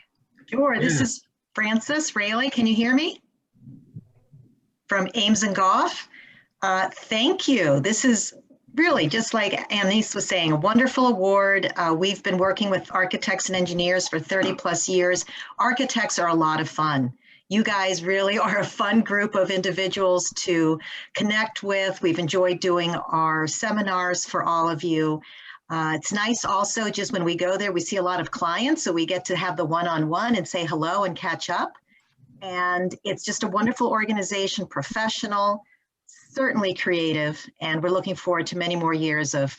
Sure. This is Frances Rayleigh. Can you hear me? From Ames and Goff. Thank you. This is really, just like Annalise was saying, a wonderful award. We've been working with architects and engineers for 30 plus years. Architects are a lot of fun. You guys really are a fun group of individuals to connect with. We've enjoyed doing our seminars for all of you. It's nice also, just when we go there, we see a lot of clients, so we get to have the one-on-one and say hello and catch up. And it's just a wonderful organization, professional, certainly creative, and we're looking forward to many more years of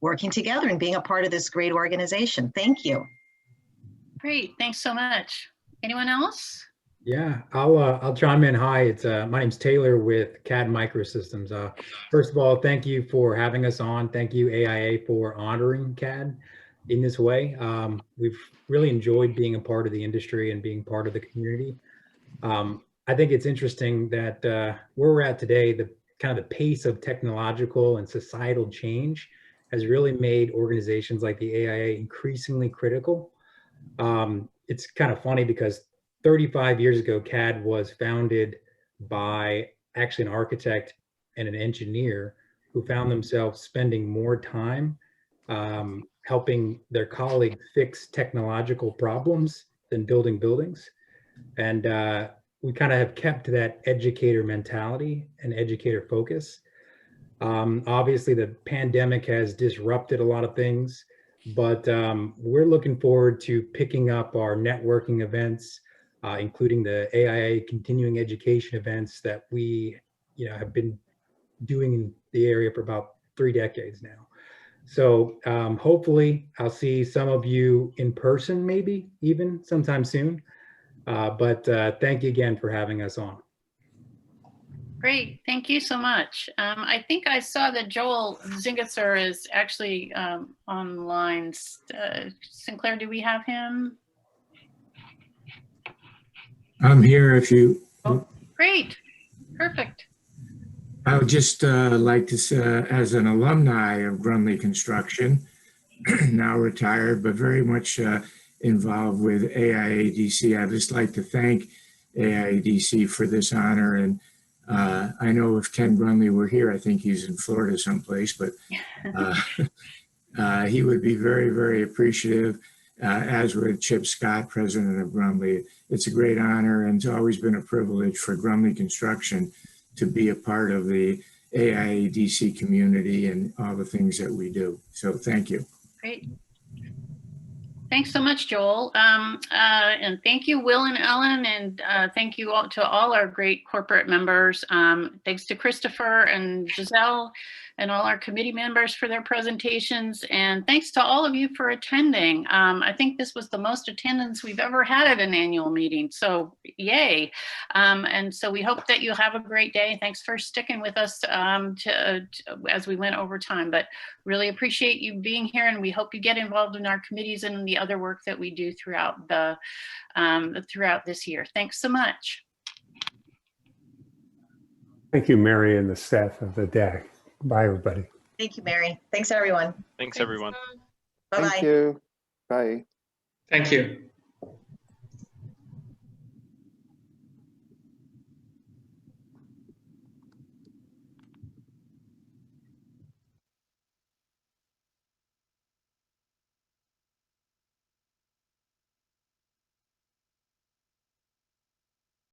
working together and being a part of this great organization. Thank you. Great, thanks so much. Anyone else? Yeah, I'll chime in. Hi, it's my name's Taylor with CAD Microsystems. First of all, thank you for having us on. Thank you AIA for honoring CAD in this way. We've really enjoyed being a part of the industry and being part of the community. I think it's interesting that where we're at today, the kind of the pace of technological and societal change has really made organizations like the AIA increasingly critical. It's kind of funny because 35 years ago, CAD was founded by actually an architect and an engineer who found themselves spending more time helping their colleagues fix technological problems than building buildings. And we kind of have kept that educator mentality and educator focus. Obviously, the pandemic has disrupted a lot of things, but we're looking forward to picking up our networking events, including the AIA continuing education events that we have been doing in the area for about 3 decades now. So hopefully I'll see some of you in person, maybe even sometime soon. But thank you again for having us on. Great, thank you so much. I think I saw that Joel Zingetzer is actually online. Sinclair, do we have him? I'm here if you. Oh, great, perfect. I would just like to say, as an alumni of Grunley Construction, now retired, but very much involved with AIA-DC, I'd just like to thank AIA-DC for this honor. And I know if Ken Grunley were here, I think he's in Florida someplace, but he would be very, very appreciative, as would Chip Scott, president of Grunley. It's a great honor, and it's always been a privilege for Grunley Construction to be a part of the AIA-DC community and all the things that we do. So thank you. Great. Thanks so much, Joel. And thank you, Will and Ellen, and thank you all to all our great corporate members. Thanks to Christopher and Giselle and all our committee members for their presentations. And thanks to all of you for attending. I think this was the most attendance we've ever had at an annual meeting, so yay. And so we hope that you have a great day. Thanks for sticking with us as we went over time, but really appreciate you being here, and we hope you get involved in our committees and the other work that we do throughout throughout this year. Thanks so much. Thank you, Mary, and the staff of the DAC. Bye, everybody. Thank you, Mary. Thanks, everyone. Thanks, everyone. Bye-bye. Thank you. Bye. Thank you.